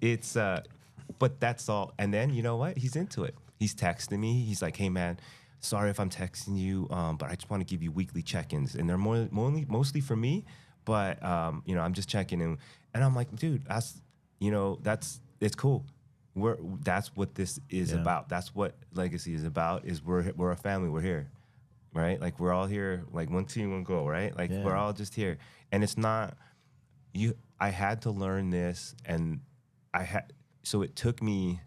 Speaker 2: But that's all. And then, you know what? He's into it. He's texting me. He's like, hey, man, sorry if I'm texting you, but I just want to give you weekly check-ins, and they're mostly for me, but you know, I'm just checking in, and I'm like, dude, it's cool. That's what this is about. That's what legacy is about. Is we're a family. We're here, right? Like we're all here. Like one team, one goal, right? Like we're all just here, and it's not you. I had to learn this, and so it took me.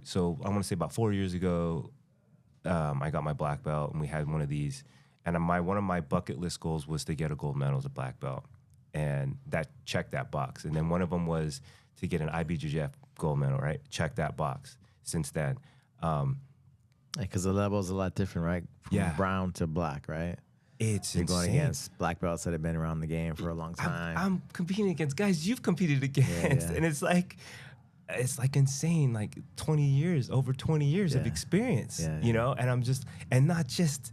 Speaker 2: So I want to say about 4 years ago, I got my black belt, and we had one of these, and one of my bucket list goals was to get a gold medal as a black belt, and that checked that box. And then one of them was to get an IBJJF gold medal, right? Check that box. Since then,
Speaker 1: because the level is a lot different, right? From brown to black, right?
Speaker 2: You're
Speaker 1: going against black belts that have been around the game for a long time.
Speaker 2: I'm competing against guys you've competed against, and it's like insane. Like over 20 years of experience, you know. And I'm just, and not just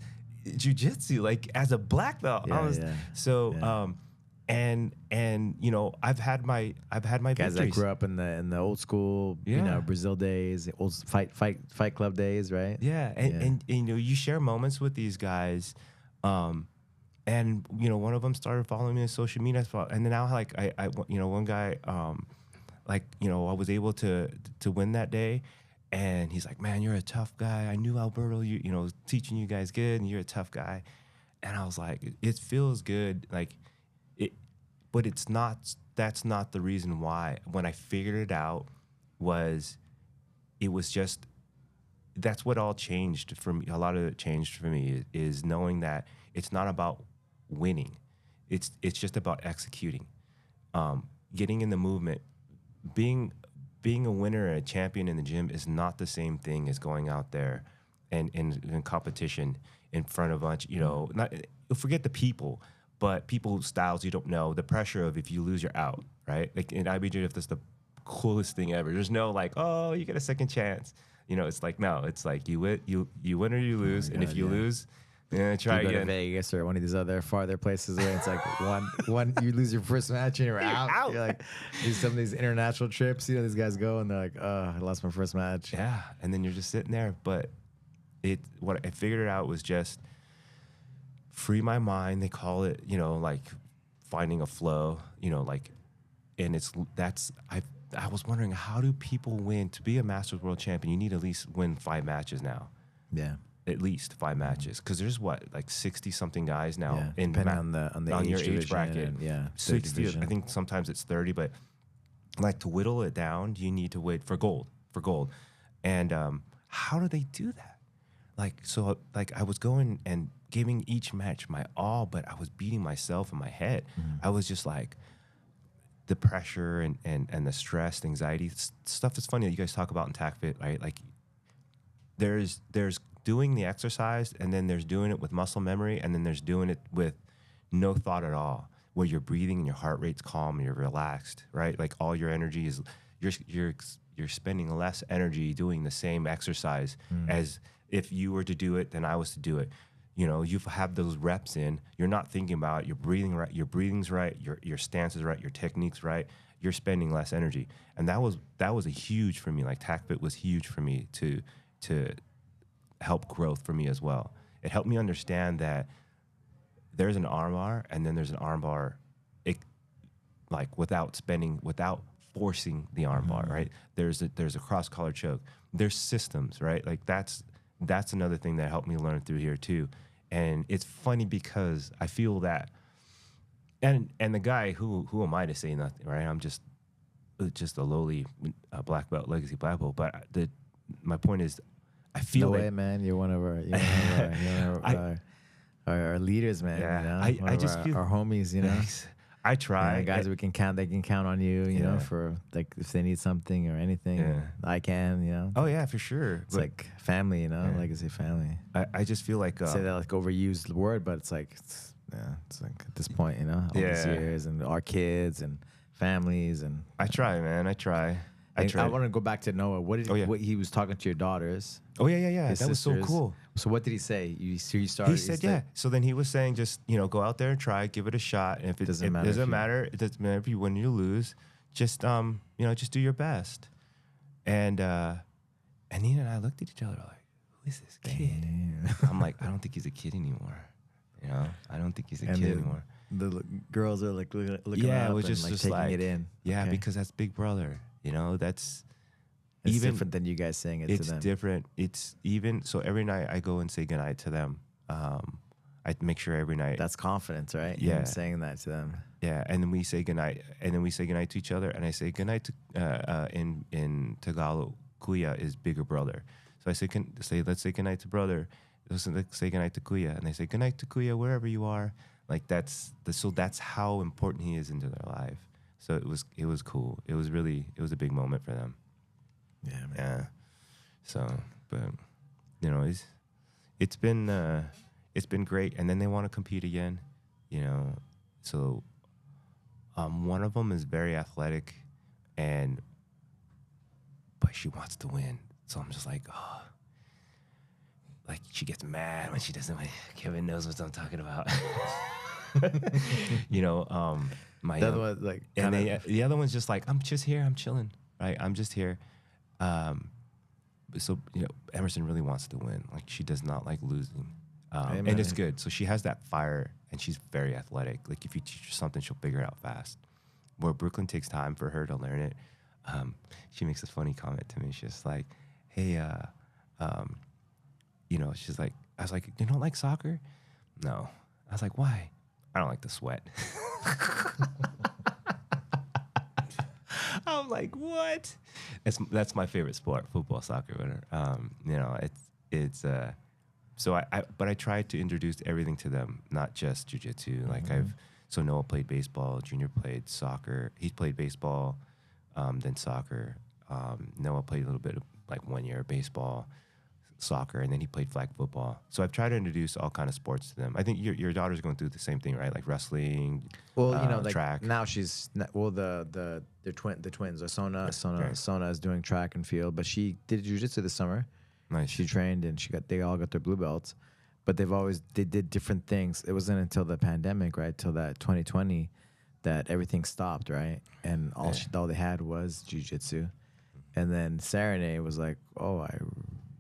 Speaker 2: jiu-jitsu, like as a black belt, and you know, I've had my
Speaker 1: guys
Speaker 2: victories.
Speaker 1: that grew up in the old school, you know, Brazil days, old fight club days, right?
Speaker 2: And you know, you share moments with these guys, and you know, one of them started following me on social media, and then now like I you know, one guy, like, you know, I was able to win that day, and he's like, man, you're a tough guy. I knew Alberto, you know, teaching you guys good, and you're a tough guy. And I was like, it feels good, like it, but it's not. That's not the reason why. When I figured it out, it was just, that's what all changed for me. A lot of it changed for me is knowing that it's not about winning. It's just about executing, getting in the movement. Being a winner and a champion in the gym is not the same thing as going out there and in competition in front of a bunch, you know, forget the people, but people's styles you don't know, the pressure of if you lose, you're out, right? Like in IBJJF, that's the coolest thing ever. There's no like, oh, you get a second chance. You know, it's like, no, it's like you win or you lose, and if you lose, try
Speaker 1: you go
Speaker 2: again.
Speaker 1: to Vegas or one of these other farther places where it's like one you lose your first match and you're out. You're like some of these international trips, you know, these guys go and they're like, oh, I lost my first match.
Speaker 2: Yeah, and then you're just sitting there. But what I figured it out was just free my mind. They call it, you know, like finding a flow, you know, like, and I was wondering, how do people win? To be a Masters World Champion, you need to at least win 5 matches now.
Speaker 1: Yeah.
Speaker 2: At least 5 matches, because there's like 60-something guys now
Speaker 1: depending on
Speaker 2: your age bracket.
Speaker 1: And,
Speaker 2: 60. I think sometimes it's 30, but like to whittle it down, you need to wait for gold. And how do they do that? Like, so like I was going and giving each match my all, but I was beating myself in my head. I was just like, the pressure and the stress, the anxiety, stuff that's funny that you guys talk about in TacFit, right? Like there's doing the exercise, and then there's doing it with muscle memory, and then there's doing it with no thought at all, where you're breathing and your heart rate's calm and you're relaxed, right? Like all your energy is, you're spending less energy doing the same exercise as if you were to do it than I was to do it. You know, you have those reps in, you're not thinking about it, you're breathing right, your breathing's right, your stance is right, your technique's right, you're spending less energy. And that was a huge for me. Like TacFit was huge for me to help growth for me as well. It helped me understand that there's an arm bar, and then there's an arm bar, like without forcing the arm bar, right? There's a cross collar choke. There's systems, right? Like that's another thing that helped me learn through here too. And it's funny because I feel that, and the guy who am I to say nothing, right? I'm just a lowly black belt, legacy black belt. But my point is, I feel
Speaker 1: no way, man. You're one of our leaders, man.
Speaker 2: Yeah,
Speaker 1: you know?
Speaker 2: I just feel
Speaker 1: our homies, you know.
Speaker 2: I try.
Speaker 1: Guys, we can count. They can count on you, you know, for like if they need something or anything.
Speaker 2: Yeah.
Speaker 1: I can, you know.
Speaker 2: Oh yeah, for sure.
Speaker 1: It's like family, you know, legacy family.
Speaker 2: I just feel like
Speaker 1: say that like overused word, but it's like it's like at this point, you know, all these years and our kids and families and.
Speaker 2: I try, man. I try.
Speaker 1: I want to go back to Noah. What he was talking to your daughters?
Speaker 2: Oh yeah. That was so cool.
Speaker 1: So what did he say? You started.
Speaker 2: He said, yeah. So then he was saying, just go out there and try, give it a shot. And if it doesn't matter, it doesn't matter if you win or you lose. Just just do your best. And Nina and I looked at each other like, is this kid? I'm like, I don't think he's a kid anymore. You know, I don't think he's a kid anymore.
Speaker 1: The girls are like looking
Speaker 2: yeah,
Speaker 1: up
Speaker 2: it was
Speaker 1: and like taking it in.
Speaker 2: Yeah, because that's Big Brother. You know,
Speaker 1: it's even different than you guys saying it to them.
Speaker 2: It's different. It's even so. Every night I go and say goodnight to them. I make sure every night.
Speaker 1: That's confidence, right?
Speaker 2: Yeah,
Speaker 1: I'm saying that to them.
Speaker 2: Yeah, and then we say goodnight, and then we say goodnight to each other, and I say goodnight to in Tagalog, Kuya is bigger brother. So I say let's say goodnight to brother. Let's say goodnight to Kuya, and they say goodnight to Kuya wherever you are. Like that's how important he is into their life. So it was cool. It was a big moment for them.
Speaker 1: Yeah, man.
Speaker 2: Yeah. So, but you know, it's been great. And then they want to compete again. You know, so one of them is very athletic, but she wants to win. So I'm just like, oh. Like, she gets mad when she doesn't win. Kevin knows what I'm talking about. You know,
Speaker 1: the other one, like,
Speaker 2: and the other one's just like, I'm just here, I'm chilling, right? I'm just here. So, you know, Emerson really wants to win. Like, she does not like losing. And it's good. So she has that fire, and she's very athletic. Like, if you teach her something, she'll figure it out fast. Where Brooklyn takes time for her to learn it. She makes a funny comment to me. She's like, hey, you know, she's like, I was like, you don't like soccer? No. I was like, why? I don't like the sweat. I'm like, what? That's my favorite sport, football, soccer, whatever. You know, it's so I tried to introduce everything to them, not just jiu-jitsu. Like so Noah played baseball, Junior played soccer. He played baseball, then soccer. Noah played a little bit of like 1 year baseball, soccer, and then he played flag football. So I've tried to introduce all kind of sports to them. I think your daughter's going through the same thing, right? Like wrestling,
Speaker 1: well, you know, like
Speaker 2: track.
Speaker 1: Now she's the twins. Sona is doing track and field, but she did jiu-jitsu this summer.
Speaker 2: Nice.
Speaker 1: She trained and they all got their blue belts, but they did different things. It wasn't until the pandemic, right? Till that 2020 that everything stopped, right? And all they had was jiu-jitsu. And then Serenade was like, oh,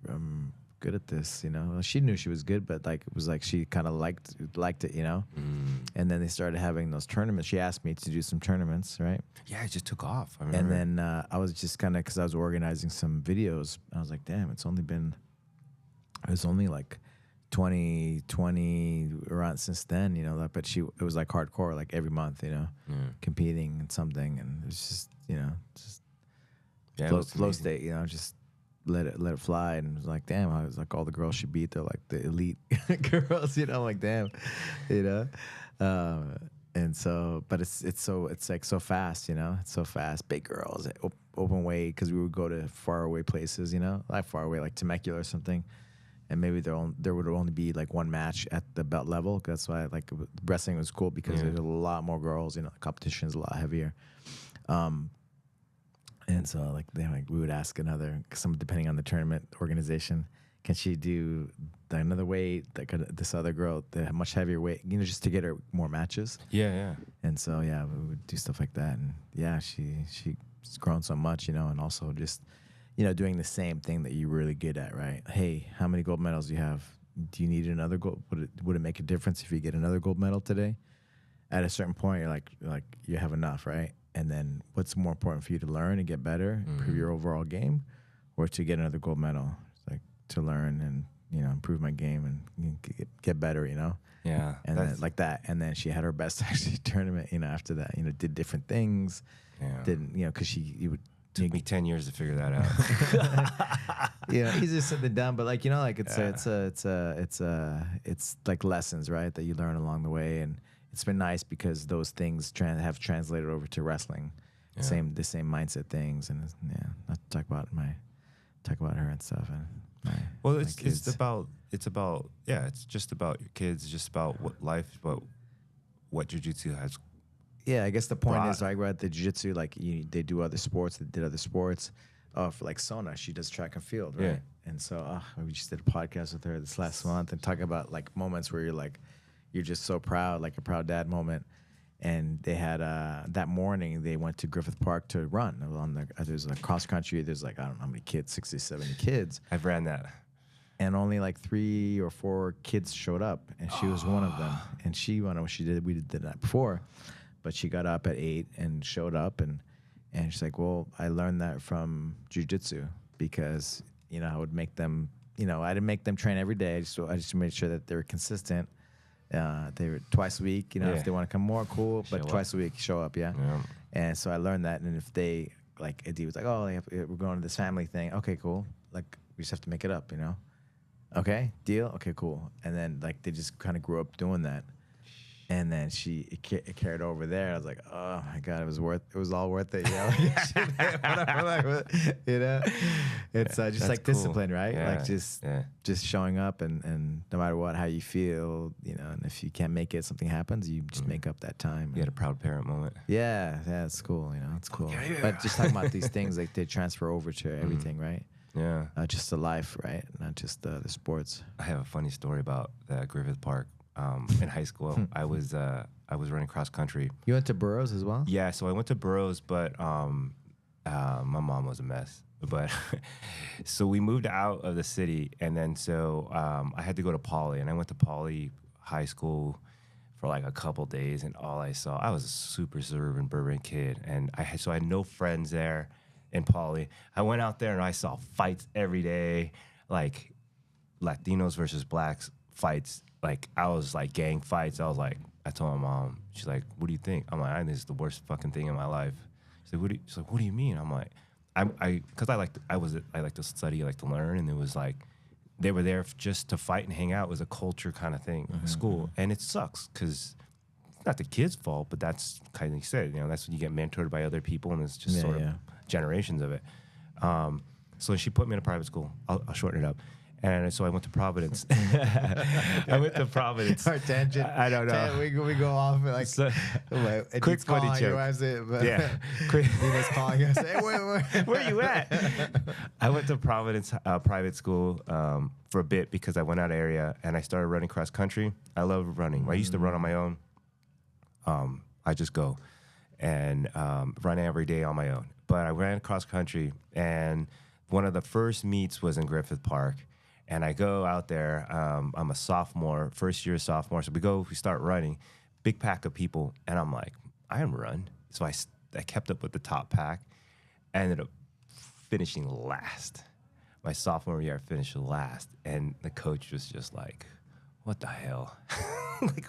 Speaker 1: I'm good at this, you know. She knew she was good, but like it was like she kind of liked it, you know. And then they started having those tournaments. She asked me to do some tournaments, right?
Speaker 2: Yeah, it just took off. I remember.
Speaker 1: And then I was just kind of, because I was organizing some videos, I was like, damn, it was only like 2020 around since then, you know. But it was like hardcore, like every month, you know, competing in something, and it was just, you know, flow state, you know, just let it fly. And it was like, damn, I was like, all the girls she beat, they're like the elite girls, you know. I'm like, damn, you know. And so, but it's like so fast, you know. It's so fast. Big girls, open weight, because we would go to far away places, you know, like far away, like Temecula or something. And maybe there would only be like one match at the belt level. That's why like wrestling was cool, because there's a lot more girls, you know, the competition's a lot heavier. And so like we would ask depending on the tournament organization, can she do another weight, like this other girl, the much heavier weight, you know, just to get her more matches.
Speaker 2: Yeah.
Speaker 1: And so yeah, we would do stuff like that. And yeah, she's grown so much, you know, and also just, you know, doing the same thing that you're really good at, right? Hey, how many gold medals do you have? Do you need another gold? Would it make a difference if you get another gold medal today? At a certain point, you're like you have enough, right? And then what's more important for you to learn and get better, improve your overall game, or to get another gold medal? It's like to learn and, you know, improve my game and get better, you know?
Speaker 2: Yeah.
Speaker 1: And then like that. And then she had her best actually tournament, you know, after that, you know, did different things.
Speaker 2: Yeah.
Speaker 1: Didn't, you know, because
Speaker 2: took me 10 years to figure that out.
Speaker 1: You know, easier said than done, but like, you know, like it's like lessons, right, that you learn along the way. And it's been nice because those things have translated over to wrestling, the same mindset things. And not to talk about her and stuff. And
Speaker 2: it's just about your kids, just about what life, about what jiu-jitsu has.
Speaker 1: Yeah, I guess the point is, like, right, the jiu-jitsu, like, they do other sports. They did other sports. For like Sona, she does track and field, right? Yeah. And so we just did a podcast with her this last month and talk about like moments where you're just so proud, like a proud dad moment. And they had that morning they went to Griffith Park to run. There's a cross country. There's like, I don't know how many kids, 60, 70 kids.
Speaker 2: I've ran that.
Speaker 1: and only like 3 or 4 kids showed up, and she was one of them. And she, I don't know what she did. We did the night before, but she got up at 8 and showed up, and she's like, well, I learned that from jiu-jitsu because, you know, I would make them, you know, I didn't make them train every day. I just made sure that they were consistent. They were twice a week, you know, if they want to come more, cool, but twice a week, show up, yeah. And so I learned that, and if they, like, Adi was like, oh, we're going to this family thing. Okay, cool. Like, we just have to make it up, you know? Okay, deal? Okay, cool. And then, like, they just kind of grew up doing that. And then it carried over there. I was like, oh my God, it was all worth it. You know, you know? It's just like cool. Discipline, right? Yeah, like just showing up and no matter what, how you feel, you know, and if you can't make it, something happens, you just make up that time.
Speaker 2: You had a proud parent moment.
Speaker 1: Yeah, it's cool, you know, it's cool. Yeah. But just talking about these things, like they transfer over to everything, right?
Speaker 2: Yeah.
Speaker 1: Just the life, right? Not just the sports.
Speaker 2: I have a funny story about Griffith Park. In high school, I was running cross country.
Speaker 1: You went to Burroughs as well?
Speaker 2: Yeah, so I went to Burroughs, but my mom was a mess. But so we moved out of the city, and then I had to go to Poly, and I went to Poly High School for like a couple days, and all I saw, I was a super suburban Burbank kid, and I had no friends there in Poly. I went out there and I saw fights every day, like Latinos versus blacks fights. Like, I was like gang fights. I told my mom, she's like, what do you think? I'm like, I think this is the worst fucking thing in my life. She's like, what do you mean? I'm like, because I like to study, I like to learn. And it was like, they were there just to fight and hang out. It was a culture kind of thing, school. And it sucks because it's not the kid's fault, but that's kind of, you said, you know, that's when you get mentored by other people, and it's just sort of generations of it. So she put me in a private school. I'll shorten it up. And so I went to Providence.
Speaker 1: Our tangent.
Speaker 2: I don't know.
Speaker 1: We go off like
Speaker 2: quick funny joke.
Speaker 1: Yeah. Nina's calling us. Hey,
Speaker 2: where you at? I went to Providence private school for a bit because I went out of area and I started running cross country. I love running. I used to run on my own. I just go and run every day on my own. But I ran cross country, and one of the first meets was in Griffith Park. And I go out there, I'm a sophomore, first year sophomore. So we start running, big pack of people. And I'm like, I can run. So I kept up with the top pack. I ended up finishing last. My sophomore year, I finished last. And the coach was just like, what the hell? Like,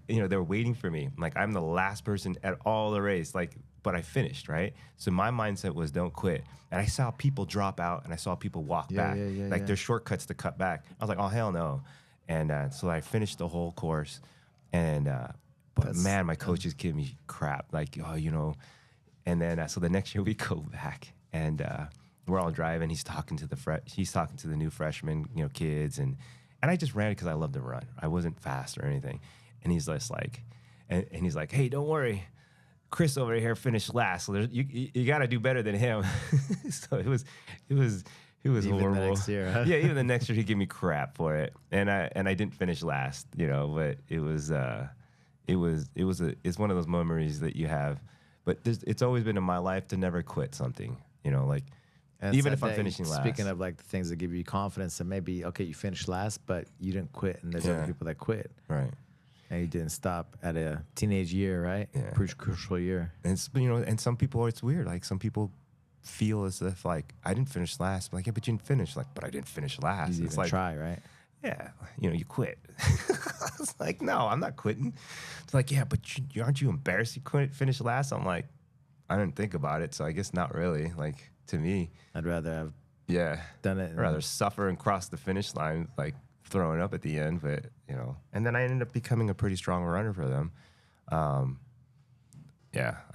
Speaker 2: they were waiting for me. Like, I'm the last person at all the race. Like, but I finished, right? So my mindset was don't quit. And I saw people drop out, and I saw people walk back. There's shortcuts to cut back. I was like, oh, hell no. And so I finished the whole course. And, but man, my coach is giving me crap. Like, oh, you know. And then, so the next year we go back, and we're all driving. He's talking to the new freshmen, you know, kids. And I just ran because I loved to run. I wasn't fast or anything. And he's just like, and he's like, hey, don't worry. Kris over here finished last, so you got to do better than him. So it was even horrible.
Speaker 1: The next year, huh?
Speaker 2: Yeah, even the next year he gave me crap for it, and I didn't finish last, you know. But it's one of those memories that you have. But it's always been in my life to never quit something, you know, like. And even if I'm finishing last.
Speaker 1: Speaking of like the things that give you confidence, that maybe okay, you finished last, but you didn't quit, and there's other people that quit.
Speaker 2: Right.
Speaker 1: And you didn't stop at a teenage year, right?
Speaker 2: Yeah.
Speaker 1: Crucial year.
Speaker 2: And it's, you know, and some people, it's weird. Like, some people feel as if like, I didn't finish last. I'm like, yeah, but you didn't finish. Like, but I didn't finish last.
Speaker 1: You didn't even try, right?
Speaker 2: Yeah, you know, you quit. It's like, no, I'm not quitting. It's like, yeah, but aren't you embarrassed you finished last? I'm like, I didn't think about it, so I guess not really. Like, to me,
Speaker 1: I'd rather have
Speaker 2: done it. I'd rather suffer and cross the finish line, like throwing up at the end. But, you know, and then I ended up becoming a pretty strong runner for them. I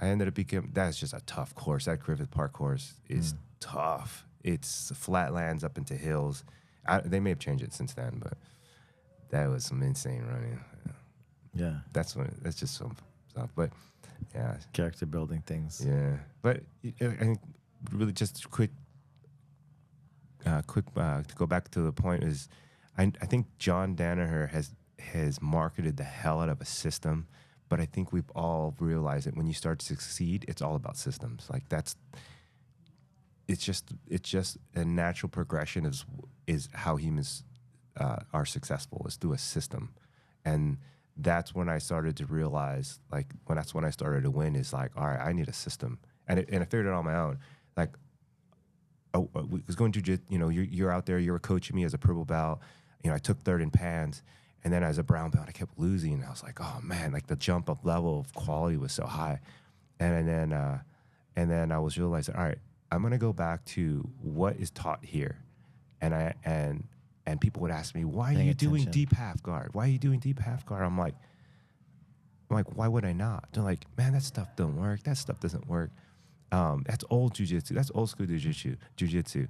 Speaker 2: ended up becoming, that's just a tough course. That Griffith Park course is tough. It's flatlands up into hills. They may have changed it since then, but that was some insane running.
Speaker 1: Yeah.
Speaker 2: That's just some stuff. But yeah.
Speaker 1: Character building things.
Speaker 2: Yeah. But I think really just quick to go back to the point is, I think John Danaher has marketed the hell out of a system, but I think we've all realized that when you start to succeed, it's all about systems. Like it's just a natural progression is how humans are successful, is through a system. And that's when I started to realize, like, that's when I started to win, is like, all right, I need a system. And I figured it out on my own. Like, I was going to just, you're out there, you were coaching me as a purple belt. I took third in pans. And then as a brown belt, I kept losing. And I was like, oh man, like the jump up level of quality was so high. And then I was realizing, all right, I'm going to go back to what is taught here. And people would ask me, why are you doing deep half guard? Why are you doing deep half guard? I'm like, why would I not? They're like, man, that stuff don't work. That stuff doesn't work. That's old jiu-jitsu. That's old school jiu-jitsu.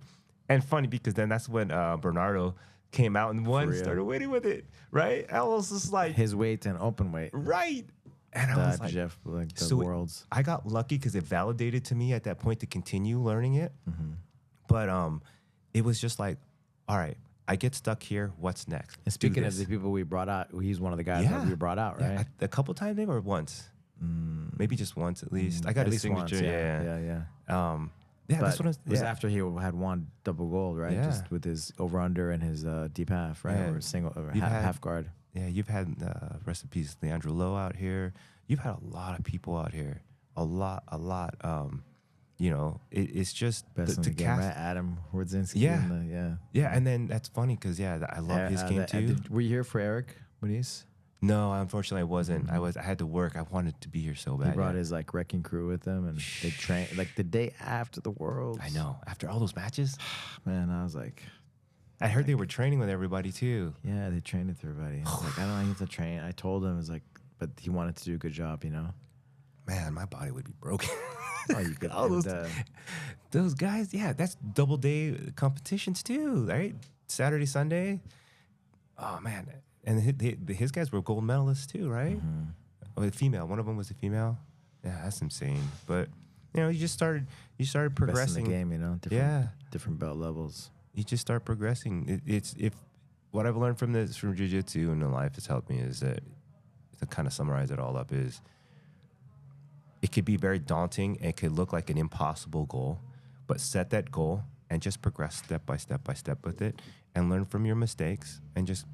Speaker 2: And funny, because then that's when Bernardo came out and started waiting with it, right? I was just like,
Speaker 1: his weight and open weight.
Speaker 2: Right. And I was like,
Speaker 1: Jeff, like the worlds.
Speaker 2: I got lucky because it validated to me at that point to continue learning it. But it was just like, all right, I get stuck here. What's next?
Speaker 1: And speaking of the people we brought out, he's one of the guys that we brought out, right?
Speaker 2: A couple times maybe, or once. Maybe just once at least. I got his signature.
Speaker 1: Once,
Speaker 2: That's what
Speaker 1: it was after he had won double gold, right?
Speaker 2: Yeah.
Speaker 1: Just with his over under and his deep half, right?
Speaker 2: Yeah.
Speaker 1: Or single or half guard.
Speaker 2: Yeah, you've had recipes, Leandro Lowe out here. You've had a lot of people out here. A lot. It's just
Speaker 1: best in the game, right? Adam Wardzinski.
Speaker 2: Yeah, and then that's funny because I love his game too.
Speaker 1: Were you here for Eric Muniz?
Speaker 2: No, unfortunately I wasn't. I had to work. I wanted to be here so bad.
Speaker 1: He brought his like wrecking crew with him, and they trained like the day after the Worlds.
Speaker 2: I know. After all those matches,
Speaker 1: man, I was like,
Speaker 2: I heard they were training with everybody too.
Speaker 1: Yeah, they trained with everybody. I was like, I don't need to train. I told him, it was like, but he wanted to do a good job,
Speaker 2: Man, my body would be broken.
Speaker 1: Oh, you could.
Speaker 2: All those guys, that's double day competitions too, right? Saturday, Sunday. Oh man, and his guys were gold medalists too, right? Oh, a female. One of them was a female. Yeah, that's insane. But you just started progressing.
Speaker 1: Best in the game, different belt levels.
Speaker 2: You just start progressing. It's what I've learned from jiu-jitsu and in life has helped me is that, to kind of summarize it all up, is it could be very daunting and it could look like an impossible goal, but set that goal and just progress step by step with it and learn from your mistakes and just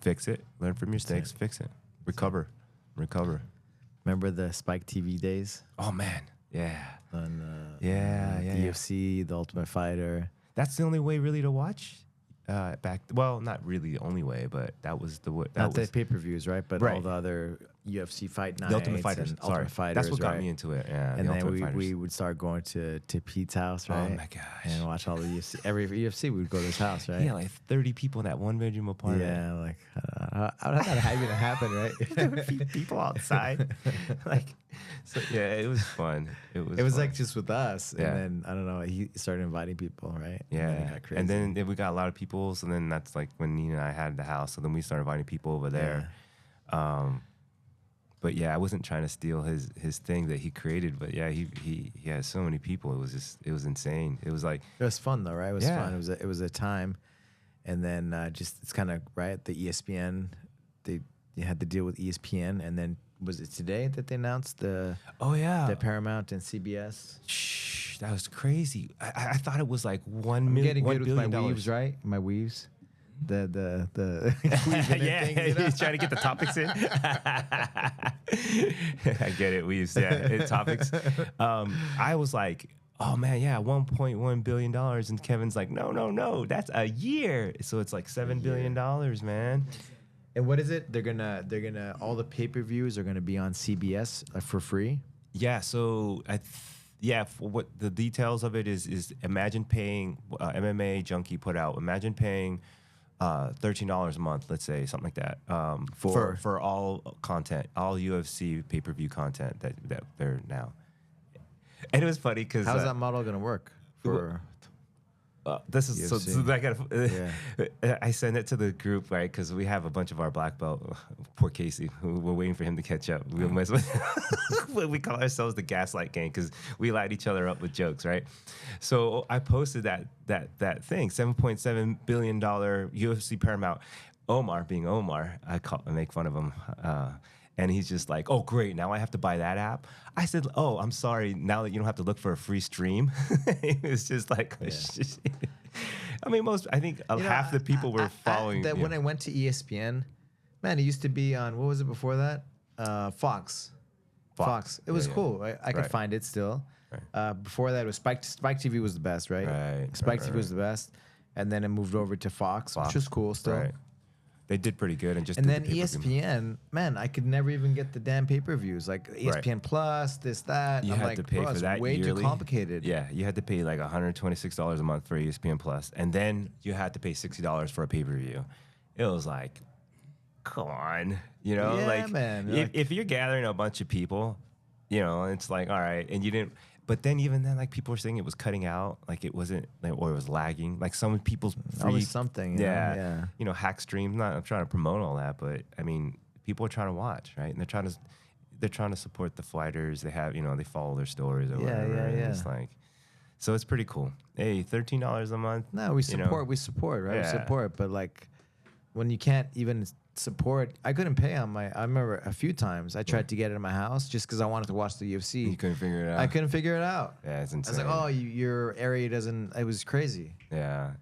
Speaker 2: fix it. Learn from your mistakes, fix it. Recover.
Speaker 1: Remember the Spike TV days?
Speaker 2: Oh, man. Yeah.
Speaker 1: On
Speaker 2: the
Speaker 1: UFC, The Ultimate Fighter.
Speaker 2: That's the only way really to watch. Not really the only way, but that was the way.
Speaker 1: Not the pay-per-views, right? But all the other UFC fight nights,
Speaker 2: the Ultimate Fighters.
Speaker 1: Ultimate Fighters,
Speaker 2: that's what got me into it. Yeah,
Speaker 1: and then we would start going to Pete's house, right?
Speaker 2: Oh my gosh!
Speaker 1: And watch all the UFC. Every UFC, we would go to his house, right?
Speaker 2: Yeah, like 30 people in that one bedroom apartment.
Speaker 1: Yeah, like how did that even happen, right?
Speaker 2: There were people outside, it was fun. It was fun.
Speaker 1: Like just with us, and then I don't know. He started inviting people, right?
Speaker 2: Yeah, and then we got a lot of people. So then that's like when Nina and I had the house. So then we started inviting people over there. But I wasn't trying to steal his thing that he created. But he has so many people. It was insane. It was like,
Speaker 1: it was fun though, right? It was fun. It was a time, and then it's kind of right. The ESPN, you had to deal with ESPN, and then was it today that they announced the Paramount and CBS?
Speaker 2: Shh, that was crazy. I thought it was like $1 million.
Speaker 1: Getting good with my weaves, right? My weaves. The
Speaker 2: he's trying to get the topics in. I get it, weaves. Topics. I was like, oh man, $1.1 billion, and Kevin's like, no, that's a year. So it's like $7 billion, man.
Speaker 1: And what is it? They're gonna all the pay-per-views are gonna be on CBS for free.
Speaker 2: Yeah. So for what the details of it is imagine paying MMA Junkie put out. Imagine paying $13 a month, let's say, something like that, for all content, all UFC pay-per-view content that they're now. And it was funny because
Speaker 1: how's that model gonna work for?
Speaker 2: This is so I gotta. I send it to the group, right? Because we have a bunch of our black belt. Poor Casey, who we're waiting for him to catch up. We call ourselves the Gaslight Gang because we light each other up with jokes, right? So I posted that thing, $7.7 billion UFC Paramount. Omar, being Omar, I make fun of him. And he's just like, oh, great, now I have to buy that app. I said, oh, I'm sorry, now that you don't have to look for a free stream. It was just like, I mean, I think half the people were following.
Speaker 1: When I went to ESPN, man, it used to be on, what was it before that? Fox. It was cool. I could find it still. Right. Before that, it was Spike TV was the best, right?
Speaker 2: Right.
Speaker 1: Spike TV was the best. And then it moved over to Fox, which was cool still. Right.
Speaker 2: They did pretty good, and
Speaker 1: then ESPN, man, I could never even get the damn pay-per-views, like ESPN Plus, this, that.
Speaker 2: You had to pay for that
Speaker 1: way
Speaker 2: yearly.
Speaker 1: Too complicated.
Speaker 2: Yeah, you had to pay like $126 a month for ESPN Plus, and then you had to pay $60 for a pay-per-view. It was like, come on, like
Speaker 1: man.
Speaker 2: If you're gathering a bunch of people, it's like, all right, and you didn't. But then even then, like people were saying it was cutting out, like it wasn't, or it was lagging. Like some people's
Speaker 1: always something.
Speaker 2: Yeah. Hack streams. I'm trying to promote all that, but I mean, people are trying to watch, right? And they're trying to support the fighters. They have, they follow their stories or whatever. Yeah. It's like, so it's pretty cool. Hey, $13 a month.
Speaker 1: No, we support, right?
Speaker 2: Yeah.
Speaker 1: We support, but like when you can't even support, I couldn't pay on I remember a few times I tried to get it in my house just because I wanted to watch the UFC.
Speaker 2: You couldn't figure it out.
Speaker 1: I couldn't figure it out.
Speaker 2: Yeah, it's insane.
Speaker 1: I was like, oh, your area doesn't. It was crazy.
Speaker 2: Yeah.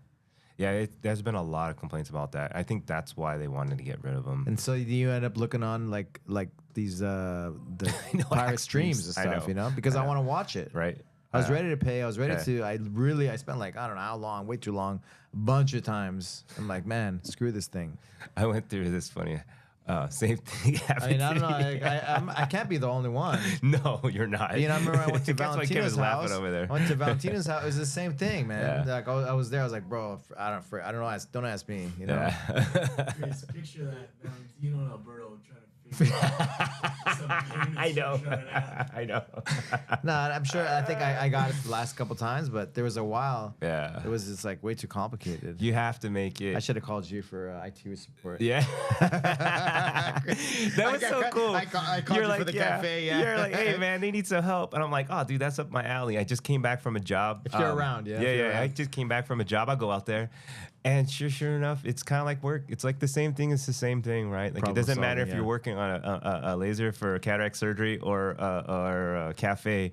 Speaker 2: There's been a lot of complaints about that. I think that's why they wanted to get rid of them.
Speaker 1: And so you end up looking on like these the pirate streams and stuff, because I want to watch it.
Speaker 2: Right.
Speaker 1: I was ready to pay. I was ready to. I spent like, I don't know how long, way too long, a bunch of times. I'm like, man, screw this thing.
Speaker 2: I went through this funny. Same thing happened.
Speaker 1: I mean, I don't know. I can't be the only one.
Speaker 2: No, you're not.
Speaker 1: I remember I went to Valentina's house.
Speaker 2: Over there.
Speaker 1: I went to Valentina's house. It was the same thing, man. Yeah. Like I was there. I was like, bro, I don't know. Don't ask me.
Speaker 3: Yeah. Chris, picture that Valentino and Alberto trying to figure out some
Speaker 2: I know.
Speaker 1: No, I'm sure. I think I got it the last couple times, but there was a while.
Speaker 2: Yeah.
Speaker 1: It was just like way too complicated.
Speaker 2: You have to make it.
Speaker 1: I should have called you for IT support.
Speaker 2: Yeah. That was so cool.
Speaker 1: I called you for the cafe. Yeah.
Speaker 2: You're like, hey man, they need some help, and I'm like, oh dude, that's up my alley. I just came back from a job.
Speaker 1: If you're around,
Speaker 2: Yeah. I just came back from a job. I'll go out there. And sure enough, it's kind of like work. It's like the same thing. It's the same thing, right? Like it doesn't matter if you're working on a laser for cataract surgery or a cafe.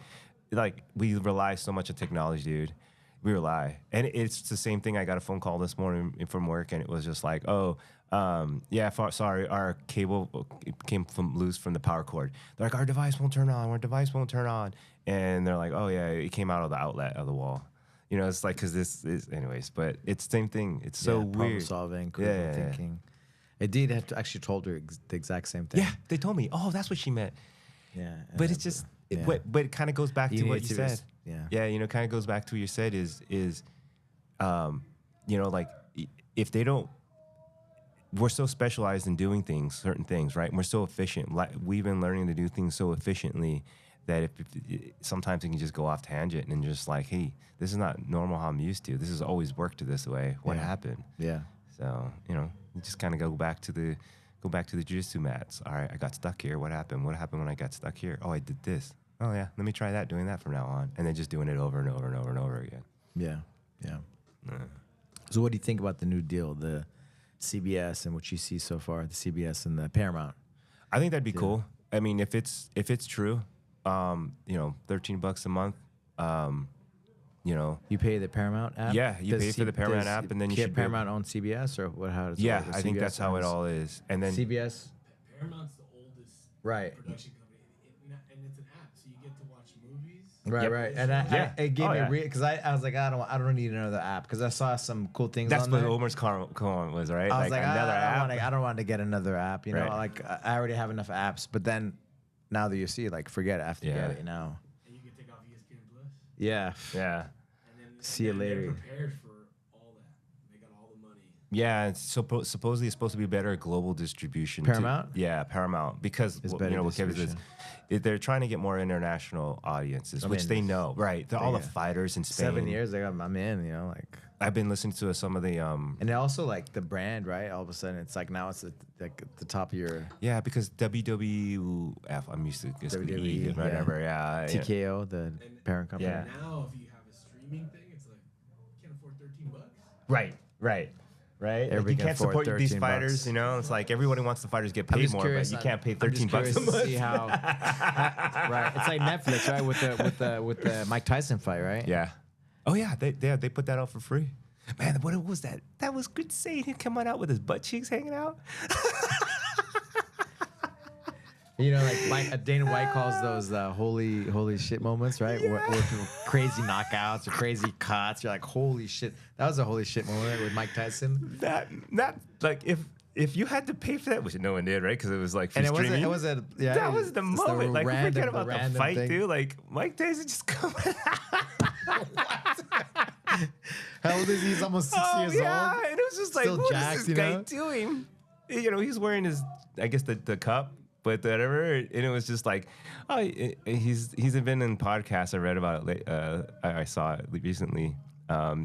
Speaker 2: Like we rely so much on technology, dude. We rely, and it's the same thing. I got a phone call this morning from work, and it was just like, oh, sorry, our cable came loose from the power cord. They're like, our device won't turn on. And they're like, oh yeah, it came out of the outlet of the wall. It's like, because this is, anyways, but it's the same thing. It's so weird.
Speaker 1: Problem solving, critical thinking. Indeed, I actually told her the exact same thing.
Speaker 2: Yeah, they told me, oh, that's what she meant.
Speaker 1: Yeah.
Speaker 2: But it's just, but it kind of goes back to what you said.
Speaker 1: Yeah,
Speaker 2: kind of goes back to what you said is, like, if they don't, we're so specialized in doing certain things, right? And we're so efficient. Like, we've been learning to do things so efficiently that if sometimes it can just go off tangent and just like, hey, this is not normal how I'm used to. This has always worked this way. What happened?
Speaker 1: Yeah.
Speaker 2: So, you just kind of go back to the jiu-jitsu mats. All right, I got stuck here. What happened? What happened when I got stuck here? Oh, I did this. Oh yeah, let me try that, doing that from now on. And then just doing it over and over and over and over again.
Speaker 1: Yeah. So what do you think about the new deal, the CBS and what you see so far, the CBS and the Paramount?
Speaker 2: I think that'd be cool. I mean, if it's true, $13 a month.
Speaker 1: You pay the Paramount app.
Speaker 2: Yeah, you pay for the Paramount app, and then you should
Speaker 1: Paramount own CBS or what? How does it work?
Speaker 2: I think that's how it all is. And then
Speaker 1: CBS.
Speaker 3: Paramount's the oldest production company, and it's an app, so you get to watch movies.
Speaker 1: Right. And it gave me because I was like, I don't need another app because I saw some cool things.
Speaker 2: That's
Speaker 1: on
Speaker 2: what
Speaker 1: there.
Speaker 2: Omar's comment was, right?
Speaker 1: I was like
Speaker 2: another app.
Speaker 1: I don't want to get another app. You know, like I already have enough apps. But then now that you see, like, forget it. I have to get it now.
Speaker 3: And you can take off ESPN Plus.
Speaker 1: Yeah.
Speaker 2: Yeah.
Speaker 1: See you later.
Speaker 3: They're prepared for all that. They got all the money.
Speaker 2: Yeah, it's supposedly it's supposed to be better global distribution.
Speaker 1: Paramount?
Speaker 2: Paramount. Because what Kevin says, they're trying to get more international audiences, which they know, right? They're all the fighters in Spain.
Speaker 1: 7 years, I'm in. Like
Speaker 2: I've been listening to some of the
Speaker 1: and also like the brand, right? All of a sudden, it's like now it's like at the top of your
Speaker 2: because WWF. I'm used to
Speaker 1: WWE,
Speaker 2: whatever.
Speaker 1: TKO, the parent company.
Speaker 3: Now, if you have a streaming thing, it's like you can't afford $13.
Speaker 2: right?
Speaker 1: Everybody
Speaker 2: Like you
Speaker 1: can
Speaker 2: can't
Speaker 1: afford
Speaker 2: support these
Speaker 1: 13
Speaker 2: fighters,
Speaker 1: bucks.
Speaker 2: you know? It's like everybody wants the fighters to get
Speaker 1: I'm
Speaker 2: paid
Speaker 1: just
Speaker 2: more,
Speaker 1: curious
Speaker 2: but you
Speaker 1: on-
Speaker 2: can't pay
Speaker 1: I'm
Speaker 2: 13
Speaker 1: just
Speaker 2: bucks a
Speaker 1: curious to
Speaker 2: month.
Speaker 1: see how, right? It's like Netflix, right? With the Mike Tyson fight, right?
Speaker 2: Yeah. Oh yeah, they put that out for free. Man, what was that? That was good seeing him come on out with his butt cheeks hanging out.
Speaker 1: You know, like Dana White calls those holy shit moments, right?
Speaker 2: Yeah.
Speaker 1: Where people, crazy knockouts or crazy cuts. You're like, holy shit. That was a holy shit moment with Mike Tyson.
Speaker 2: That like if you had to pay for that, which no one did, right? Because it was like free
Speaker 1: And
Speaker 2: streaming.
Speaker 1: that was
Speaker 2: the moment. Like forget about the fight,
Speaker 1: thing.
Speaker 2: dude. Like Mike Tyson just coming out.
Speaker 1: How old is he? He's almost 6 years old.
Speaker 2: And it was just like,
Speaker 1: Still
Speaker 2: what
Speaker 1: jacked,
Speaker 2: is
Speaker 1: you
Speaker 2: this guy
Speaker 1: know?
Speaker 2: doing? You know, he's wearing his, I guess the cup, but whatever. And it was just like, oh, he's been in podcasts. I read about it. I saw it recently.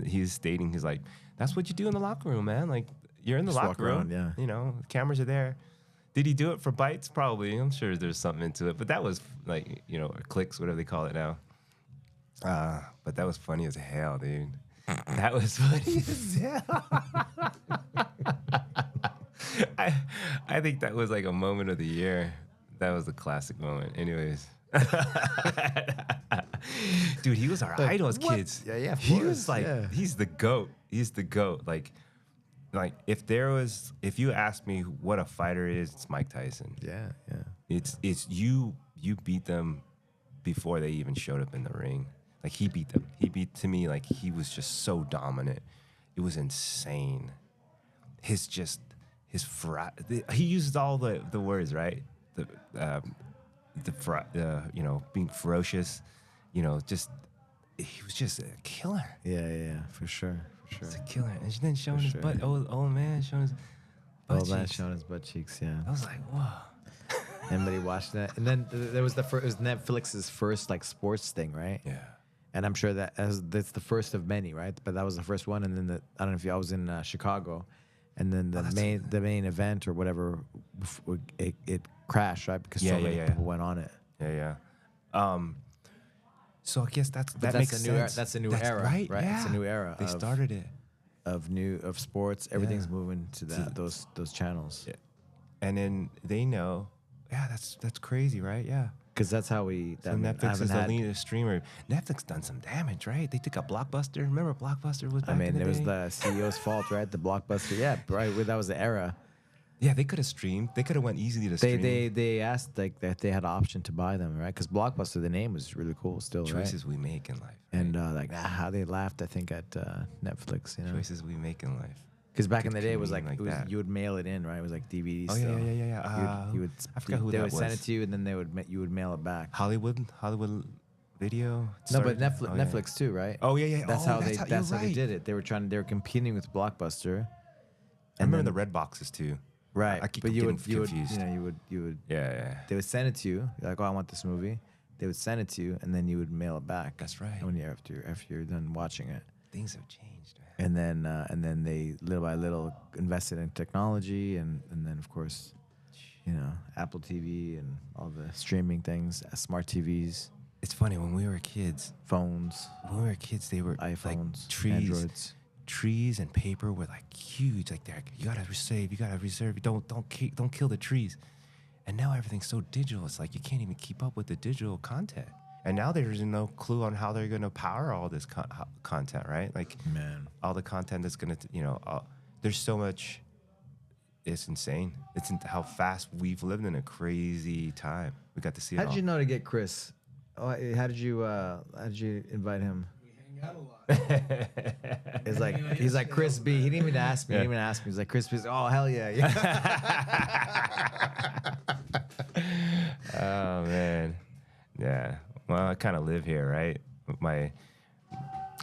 Speaker 2: He's stating, he's like, that's what you do in the locker room, man. Like you're in the locker room.
Speaker 1: Yeah.
Speaker 2: You know, cameras are there. Did he do it for bites? Probably. I'm sure there's something into it. But that was like, you know, clicks, whatever they call it now. But that was funny as hell, dude. That was funny as hell. I think that was like a moment of the year. That was a classic moment. Anyways. Dude, he was our idol as kids.
Speaker 1: Yeah, of
Speaker 2: He
Speaker 1: course,
Speaker 2: was like,
Speaker 1: yeah.
Speaker 2: he's the GOAT. He's the GOAT. Like if you asked me what a fighter is, it's Mike Tyson.
Speaker 1: Yeah.
Speaker 2: It's you beat them before they even showed up in the ring. Like he beat them. He beat to me like he was just so dominant. It was insane. He uses all the words, right? You know, being ferocious, you know, just he was just a killer.
Speaker 1: Yeah, for sure.
Speaker 2: He's a killer. And then showing his
Speaker 1: sure.
Speaker 2: butt. Old man showing his butt
Speaker 1: Old man
Speaker 2: cheeks.
Speaker 1: showing his butt cheeks, yeah.
Speaker 2: I was like, whoa.
Speaker 1: Anybody watched that? And then there was it was Netflix's first like sports thing, right?
Speaker 2: Yeah.
Speaker 1: And I'm sure that's the first of many, right? But that was the first one. And then I don't know if I was in Chicago, and then the main event or whatever, it crashed, right? Because so many people went on it.
Speaker 2: Yeah. So I guess that
Speaker 1: That's
Speaker 2: makes
Speaker 1: a
Speaker 2: sense.
Speaker 1: That's a new era, right?
Speaker 2: Yeah.
Speaker 1: It's a new era.
Speaker 2: They started it.
Speaker 1: of sports. Everything's moving to those channels.
Speaker 2: Yeah. And then they know, that's crazy, right? Yeah.
Speaker 1: Because that's how
Speaker 2: So Netflix is the leading streamer. Netflix done some damage, right? They took out Blockbuster. Remember Blockbuster was back in the
Speaker 1: it was
Speaker 2: day?
Speaker 1: the CEO's fault, right? The Blockbuster, yeah, right. That was the era.
Speaker 2: Yeah, they could have streamed. They could have went easily to stream.
Speaker 1: They asked like that they had an option to buy them, right? Because Blockbuster, the name was really cool, still,
Speaker 2: Choices
Speaker 1: right?
Speaker 2: we make in life.
Speaker 1: And how they laughed, I think, at Netflix, you know?
Speaker 2: Choices we make in life.
Speaker 1: Because back in the day, it was like,
Speaker 2: that.
Speaker 1: you would mail it in, right? It was like DVDs.
Speaker 2: Oh
Speaker 1: still.
Speaker 2: yeah.
Speaker 1: You would.
Speaker 2: I forgot who
Speaker 1: they
Speaker 2: that
Speaker 1: would
Speaker 2: was.
Speaker 1: send it to you, and then you would mail it back.
Speaker 2: Hollywood Video.
Speaker 1: No, but
Speaker 2: started?
Speaker 1: Netflix too, right?
Speaker 2: Oh yeah.
Speaker 1: That's how they
Speaker 2: right.
Speaker 1: did it. They were competing with Blockbuster.
Speaker 2: I remember the red boxes too.
Speaker 1: Right,
Speaker 2: I keep
Speaker 1: but you would
Speaker 2: confused.
Speaker 1: you would
Speaker 2: Yeah.
Speaker 1: they would send it to you. You're like, oh, I want this movie. They would send it to you, and then you would mail it back.
Speaker 2: That's right.
Speaker 1: When after you're done watching it.
Speaker 2: Things have changed, man.
Speaker 1: And then they little by little invested in technology, and then of course, Apple TV and all the streaming things, smart TVs.
Speaker 2: It's funny when we were kids.
Speaker 1: Phones.
Speaker 2: When we were kids, they were
Speaker 1: iPhones,
Speaker 2: like trees.
Speaker 1: Androids.
Speaker 2: Trees and paper were like huge. Like you gotta reserve. Don't kill the trees. And now everything's so digital. It's like you can't even keep up with the digital content. And now there's no clue on how they're gonna power all this content, right? Like all the content that's gonna, there's so much. It's insane. It's how fast we've lived in a crazy time. We got to see it.
Speaker 1: How did you know to get Kris? Oh, how did you invite him?
Speaker 3: We hang out a lot.
Speaker 1: It's like he's like Kris B. He didn't even ask me. He didn't even ask me. He's like Kris B. Oh hell yeah.
Speaker 2: Oh man, yeah. Well, I kind of live here, right? I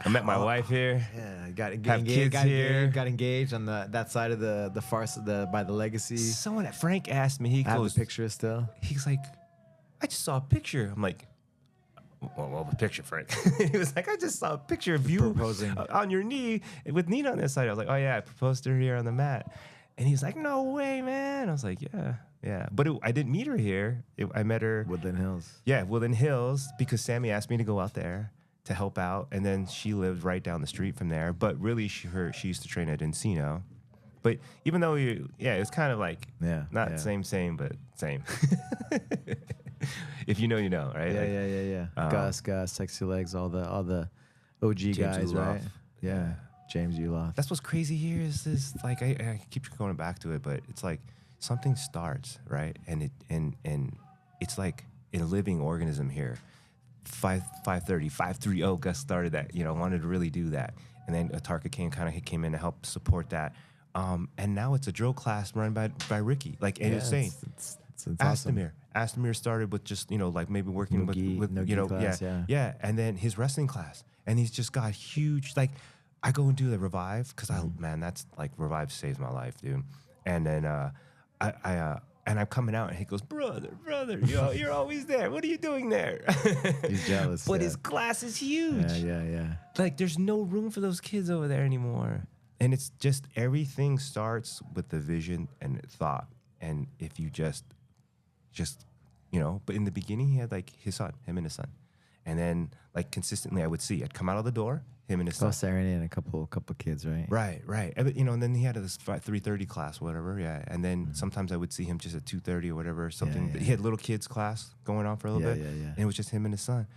Speaker 2: met my wife here.
Speaker 1: Yeah, got engaged on that side of the farce by the Legacy.
Speaker 2: Someone Frank asked me. He
Speaker 1: I have
Speaker 2: goes,
Speaker 1: the picture still.
Speaker 2: He's like, I just saw a picture. I'm like, well, the picture, Frank. He was like, I just saw a picture of you
Speaker 1: proposing
Speaker 2: on your knee with Nina on this side. I was like, oh yeah, I proposed to her here on the mat. And he's like, no way, man. I was like, yeah. But I didn't meet her here. I met her.
Speaker 1: Woodland Hills.
Speaker 2: Yeah, Woodland Hills, because Sammy asked me to go out there to help out. And then she lived right down the street from there. But really, she used to train at Encino. But even though it's kind of like not same, but same. If you know, you know, right?
Speaker 1: Yeah. Gus, Sexy Legs, all the OG
Speaker 2: James
Speaker 1: guys,
Speaker 2: Ulof.
Speaker 1: right? Yeah. James Ulof.
Speaker 2: That's what's crazy here is like I keep going back to it, but it's like something starts, right? And it's like a living organism here. 530 Gus started that, wanted to really do that. And then Atarka came in to help support that. And now it's a drill class run by Ricky. Like, and it's saying,
Speaker 1: it's awesome.
Speaker 2: Astamir started with just, like maybe working with
Speaker 1: class,
Speaker 2: yeah. And then his wrestling class. And he's just got huge, like, I go and do the Revive because that's like Revive saves my life, dude. And then and I'm coming out and he goes, brother, you're always there. What are you doing there?
Speaker 1: He's jealous.
Speaker 2: But his class is huge.
Speaker 1: Yeah.
Speaker 2: Like there's no room for those kids over there anymore. And it's just everything starts with the vision and thought. And if you just but in the beginning he had like him and his son. And then like consistently I'd come out of the door, him and his son.
Speaker 1: Saturday and a couple kids, right?
Speaker 2: Right. And then he had this 3:30 class, whatever, yeah. And then sometimes I would see him just at 2:30 or whatever, something.
Speaker 1: Yeah.
Speaker 2: He had little kids class going on for a little bit.
Speaker 1: Yeah.
Speaker 2: And it was just him and his son.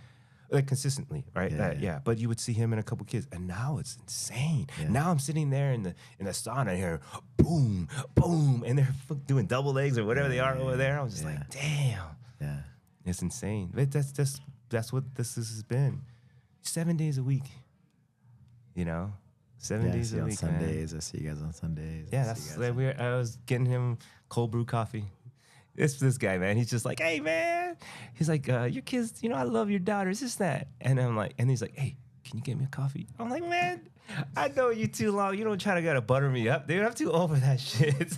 Speaker 2: Like consistently, right?
Speaker 1: Yeah.
Speaker 2: But you would see him and a couple kids, and now it's insane.
Speaker 1: Yeah.
Speaker 2: Now I'm sitting there in the sauna here, boom, boom, and they're doing double legs or whatever they are over there. I was just like, damn.
Speaker 1: Yeah.
Speaker 2: It's insane. But that's what this has been. 7 days a week. 7 days a week,
Speaker 1: Sundays.
Speaker 2: man.
Speaker 1: I see you guys on Sundays.
Speaker 2: Yeah, that's like I was getting him cold brew coffee. It's this guy, man. He's just like, hey, man. He's like, your kids, I love your daughters, this, that. And I'm like, and he's like, hey, can you get me a coffee? I'm like, man, I know you too long. You don't try to gotta butter me up, dude. I'm too over that shit.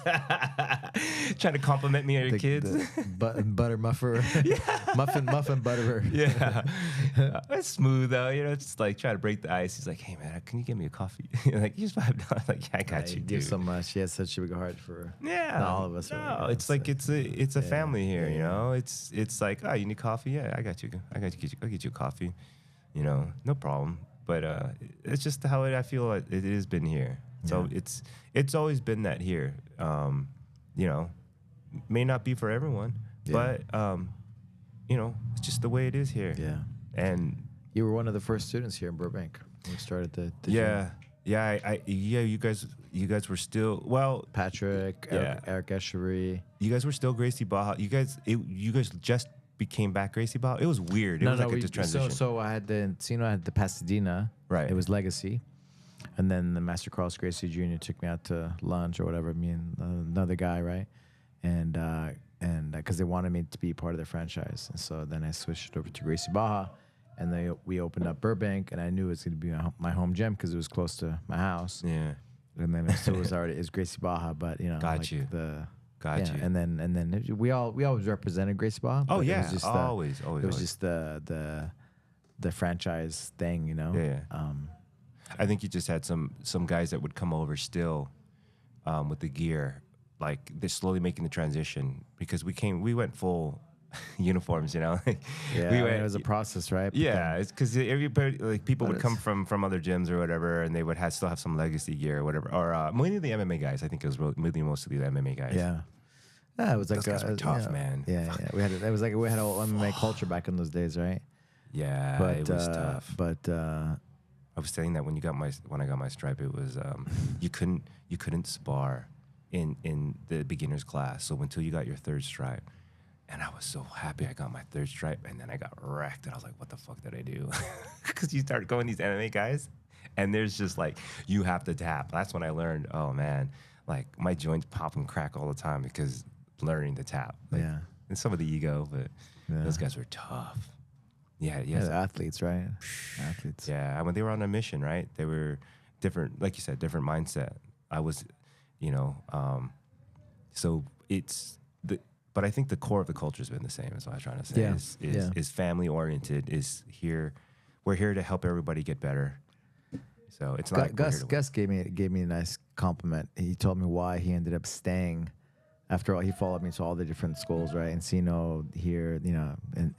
Speaker 2: Trying to compliment me or your kids.
Speaker 1: Butter muffer. muffin butterer.
Speaker 2: Yeah. It's smooth though. It's just like trying to break the ice. He's like, hey man, can you get me a coffee? Like, here's $5. Like, yeah, I got you,
Speaker 1: You
Speaker 2: dude.
Speaker 1: give so much. He has such a big heart for all of us.
Speaker 2: No, it's like it's a family here, It's like, oh, you need coffee? Yeah, I got you. I'll get you a coffee. No problem. But it's just how I feel like it has been here. So it's always been that here. May not be for everyone, but it's just the way it is here.
Speaker 1: Yeah.
Speaker 2: And
Speaker 1: you were one of the first students here in Burbank when we started the
Speaker 2: gym. You guys were still
Speaker 1: Patrick, Eric Eschery.
Speaker 2: You guys were still Gracie Baja. You guys just became back Gracie Baja. It was weird. It was like a transition.
Speaker 1: So I had the Pasadena.
Speaker 2: Right.
Speaker 1: It was Legacy. And then the Master Carlos Gracie Jr. took me out to lunch or whatever, me and another guy, right? And because they wanted me to be part of their franchise. And so then I switched over to Gracie Baja, and we opened up Burbank, and I knew it was going to be my home gym because it was close to my house.
Speaker 2: Yeah.
Speaker 1: And then it was Gracie Baja, but
Speaker 2: Got you.
Speaker 1: And then we always represented Gracie Baja.
Speaker 2: Oh yeah,
Speaker 1: it was just
Speaker 2: always.
Speaker 1: It was just the franchise thing,
Speaker 2: Yeah. I think you just had some guys that would come over still, with the gear, like they're slowly making the transition because we went full uniforms,
Speaker 1: it was a process, right?
Speaker 2: Yeah, it's because everybody, like people would come from other gyms or whatever, and they would still have some legacy gear or whatever, or mainly the MMA guys. I think it was mostly the MMA guys.
Speaker 1: Yeah. Yeah, it was like
Speaker 2: those guys were tough, man.
Speaker 1: Yeah. We had a MMA culture back in those days, right?
Speaker 2: Yeah,
Speaker 1: but
Speaker 2: it was tough.
Speaker 1: But
Speaker 2: I was saying that when I got my stripe, it was you couldn't spar in the beginner's class. So until you got your third stripe, and I was so happy I got my third stripe, and then I got wrecked, and I was like, what the fuck did I do? Because you start going these MMA guys, and there's just like you have to tap. That's when I learned, oh man, like my joints pop and crack all the time because learning to tap. Like, and some of the ego, but those guys were tough. Yeah,
Speaker 1: athletes, right? Athletes.
Speaker 2: Yeah, when they were on a mission, right? They were different, like you said, different mindset. I was, so it's but I think the core of the culture has been the same. Is what I was trying to say. Is family oriented. We're here to help everybody get better. So it's not.
Speaker 1: Gus gave me a nice compliment. He told me why he ended up staying. After all, he followed me to all the different schools, right? Encino here,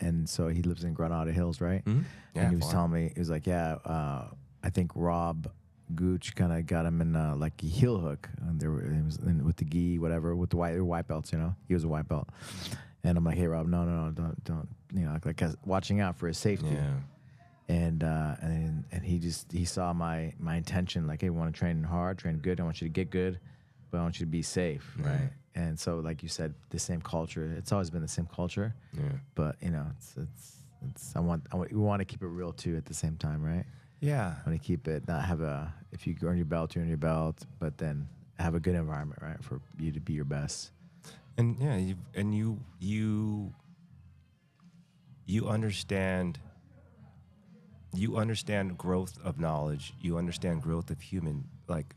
Speaker 1: and so he lives in Granada Hills, right?
Speaker 2: Mm-hmm.
Speaker 1: And he was telling me, he was like, I think Rob Gooch kind of got him in like a heel hook, and it was with the gi, whatever, with the white belts. You know, he was a white belt, and I'm like, hey Rob, no, don't, you know, like watching out for his safety.
Speaker 2: Yeah.
Speaker 1: And he saw my intention, like, hey, we want to train hard, train good. I want you to get good, but I want you to be safe, right? And so, like you said, the same culture. It's always been the same culture.
Speaker 2: Yeah.
Speaker 1: But you know, it's we want to keep it real too at the same time, right?
Speaker 2: Yeah.
Speaker 1: I want to keep it, not have if you earn your belt, you earn your belt, but then have a good environment, right, for you to be your best.
Speaker 2: And yeah, you understand. You understand growth of knowledge. You understand growth of human, like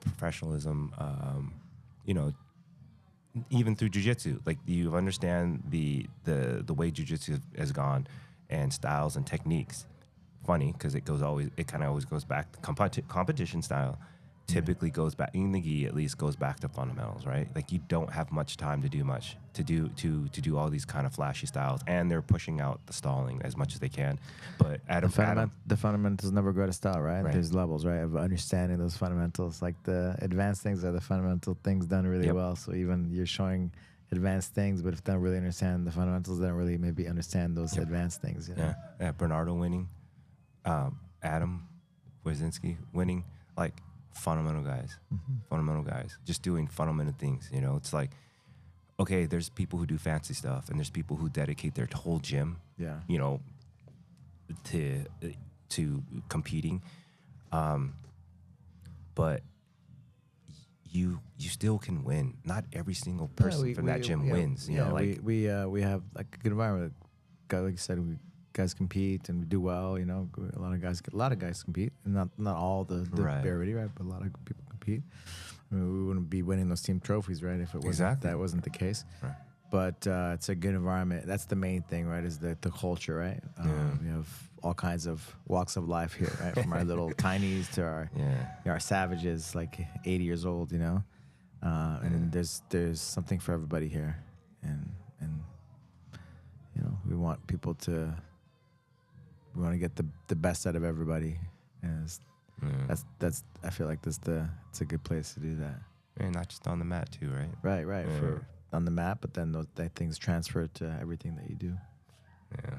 Speaker 2: professionalism. You know, even through jiu-jitsu, like you understand the way jiu-jitsu has gone, and styles and techniques. Funny because it kind of always goes back to competition style. Typically goes back in the gi, at least goes back to fundamentals, right? Like you don't have much time to do all these kind of flashy styles, and they're pushing out the stalling as much as they can. But
Speaker 1: the fundamentals never go to style, right? There's levels, right, of understanding those fundamentals. Like the advanced things are the fundamental things done really well. So even you're showing advanced things, but if they don't really understand the fundamentals, they don't really maybe understand those advanced things. You know?
Speaker 2: Yeah. Bernardo winning, Adam Wojcinski winning, like. Fundamental guys, just doing fundamental things. You know, it's like, okay, there's people who do fancy stuff, and there's people who dedicate their whole gym, you know, to competing. But you still can win. Not every single person from that gym wins. You know, like
Speaker 1: we have like a good environment. Like you said, guys compete and we do well. You know, a lot of guys compete, and not all the parity, right? But a lot of people compete. I mean, we wouldn't be winning those team trophies, right? If it wasn't that wasn't the case. Right. But it's a good environment. That's the main thing, right? Is the culture, right? We have all kinds of walks of life here, right? From our little tinies to our savages, like 80 years old, you know. And there's something for everybody here, and you know, we want people to. We want to get the best out of everybody, and that's. I feel like it's a good place to do that.
Speaker 2: And not just on the mat too, right?
Speaker 1: Right. Yeah. For on the mat, but then those things transfer to everything that you do.
Speaker 2: Yeah,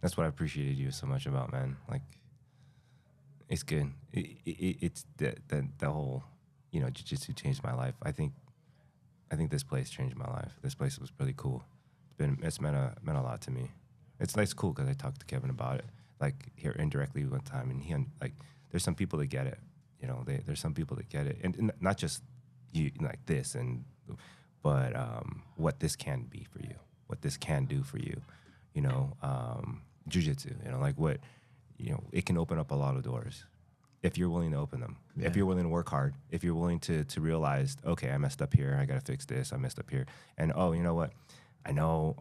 Speaker 2: that's what I appreciated you so much about, man. Like, it's good. It's the whole, you know, jiu-jitsu changed my life. I think this place changed my life. This place was really cool. It's meant a lot to me. It's cool because I talked to Kevin about it, like here indirectly one time, and he like there's some people that get it, you know. There's some people that get it, and not just you like this, but what this can be for you, what this can do for you, you know, jiu-jitsu, you know, like what, you know, it can open up a lot of doors if you're willing to open them, if you're willing to work hard, if you're willing to realize, okay, I messed up here, I gotta fix this, I messed up here, and oh, you know what, I know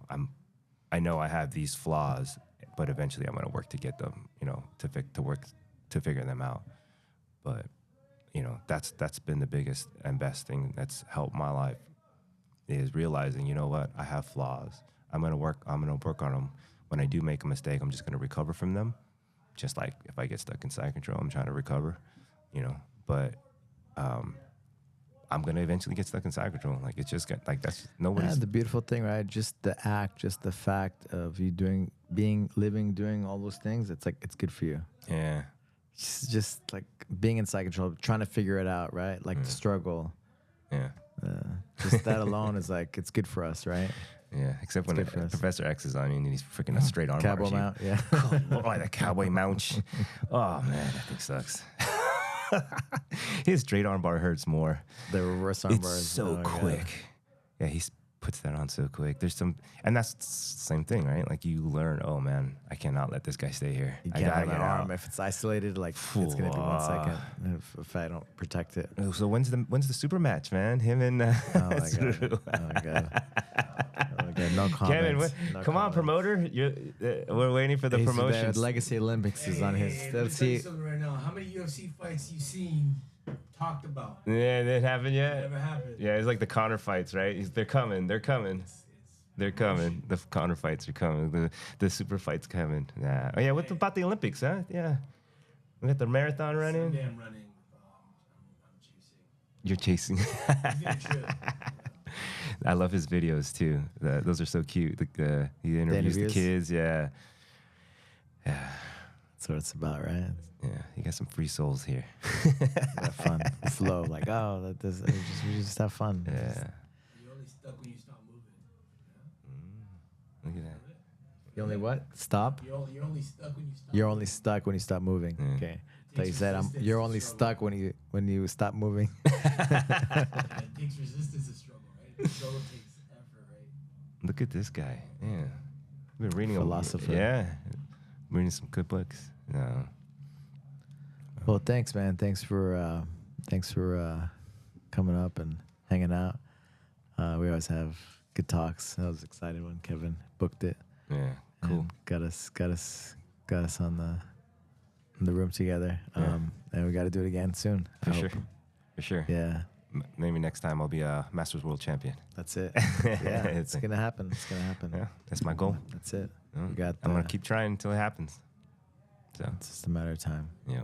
Speaker 2: I have these flaws, but eventually I'm gonna work to get them, you know, to figure them out. But you know, that's been the biggest and best thing that's helped my life, is realizing, you know what, I have flaws. I'm gonna work on them. When I do make a mistake, I'm just gonna recover from them. Just like if I get stuck in side control, I'm trying to recover, you know. But I'm gonna eventually get stuck in side control. Like it's just that's nobody's.
Speaker 1: The beautiful thing, right? Just the act, just the fact of you doing all those things. It's like it's good for you.
Speaker 2: Yeah.
Speaker 1: Just like being in side control, trying to figure it out, right? Like the struggle.
Speaker 2: Yeah.
Speaker 1: Just that alone is like it's good for us, right?
Speaker 2: Yeah, except when Professor X is on you and he's freaking a straight arm
Speaker 1: cowboy mount. Yeah.
Speaker 2: Oh, Lord, that cowboy mount. Oh man, that thing sucks. His straight arm bar hurts more.
Speaker 1: The reverse arm bar
Speaker 2: is so quick. God. Yeah, he puts that on so quick. There's some, and that's the same thing, right? Like you learn, oh man, I cannot let this guy stay here.
Speaker 1: You can't have an arm if it's isolated. Like it's gonna be 1 second if I don't protect it.
Speaker 2: So when's the super match, man? Him and
Speaker 1: oh my god. Oh my god. No comments.
Speaker 2: Kevin, come on, promoter. We're waiting for the promotion.
Speaker 1: Legacy Olympics is on his.
Speaker 3: Let's see. Something right now. How many UFC fights you seen? Talked about?
Speaker 2: Yeah, it didn't happen yet.
Speaker 3: Never happened.
Speaker 2: Yeah, it's like the Conor fights, right? They're coming. They're coming. They're coming. The Conor fights are coming. The super fights coming. Yeah. Oh yeah. What about the Olympics, huh? Yeah. We got the marathon running.
Speaker 3: Sunday I'm running
Speaker 2: You're chasing.
Speaker 3: He's gonna trip.
Speaker 2: I love his videos too. Those are so cute. He interviews the kids. Yeah.
Speaker 1: That's what it's about, right?
Speaker 2: Yeah, you got some free souls here.
Speaker 1: Have fun, flow. Like, we just have fun.
Speaker 2: Yeah.
Speaker 3: You're only stuck when you stop moving.
Speaker 2: Look at that.
Speaker 1: You only what? Stop.
Speaker 3: You're only stuck when you stop.
Speaker 1: You're only stuck when you stop moving.
Speaker 2: Yeah.
Speaker 1: Okay. So you said you're only stuck when you stop moving.
Speaker 3: Yeah, it takes resistance to struggle, right? Struggle takes effort, right?
Speaker 2: Look at this guy. Yeah. We've been reading
Speaker 1: Philosopher.
Speaker 2: Yeah. Reading some good books. No.
Speaker 1: Well, thanks, man. Thanks for coming up and hanging out. We always have good talks. I was excited when Kevin booked it.
Speaker 2: Yeah. Cool.
Speaker 1: Got us on the room together.
Speaker 2: Yeah.
Speaker 1: And we got to do it again soon.
Speaker 2: For sure.
Speaker 1: Yeah.
Speaker 2: Maybe next time I'll be a Masters World Champion.
Speaker 1: That's it. Yeah, it's gonna happen. It's gonna happen.
Speaker 2: Yeah, that's my goal.
Speaker 1: That's it.
Speaker 2: I'm gonna keep trying until it happens. So
Speaker 1: it's just a matter of time.
Speaker 2: Yeah.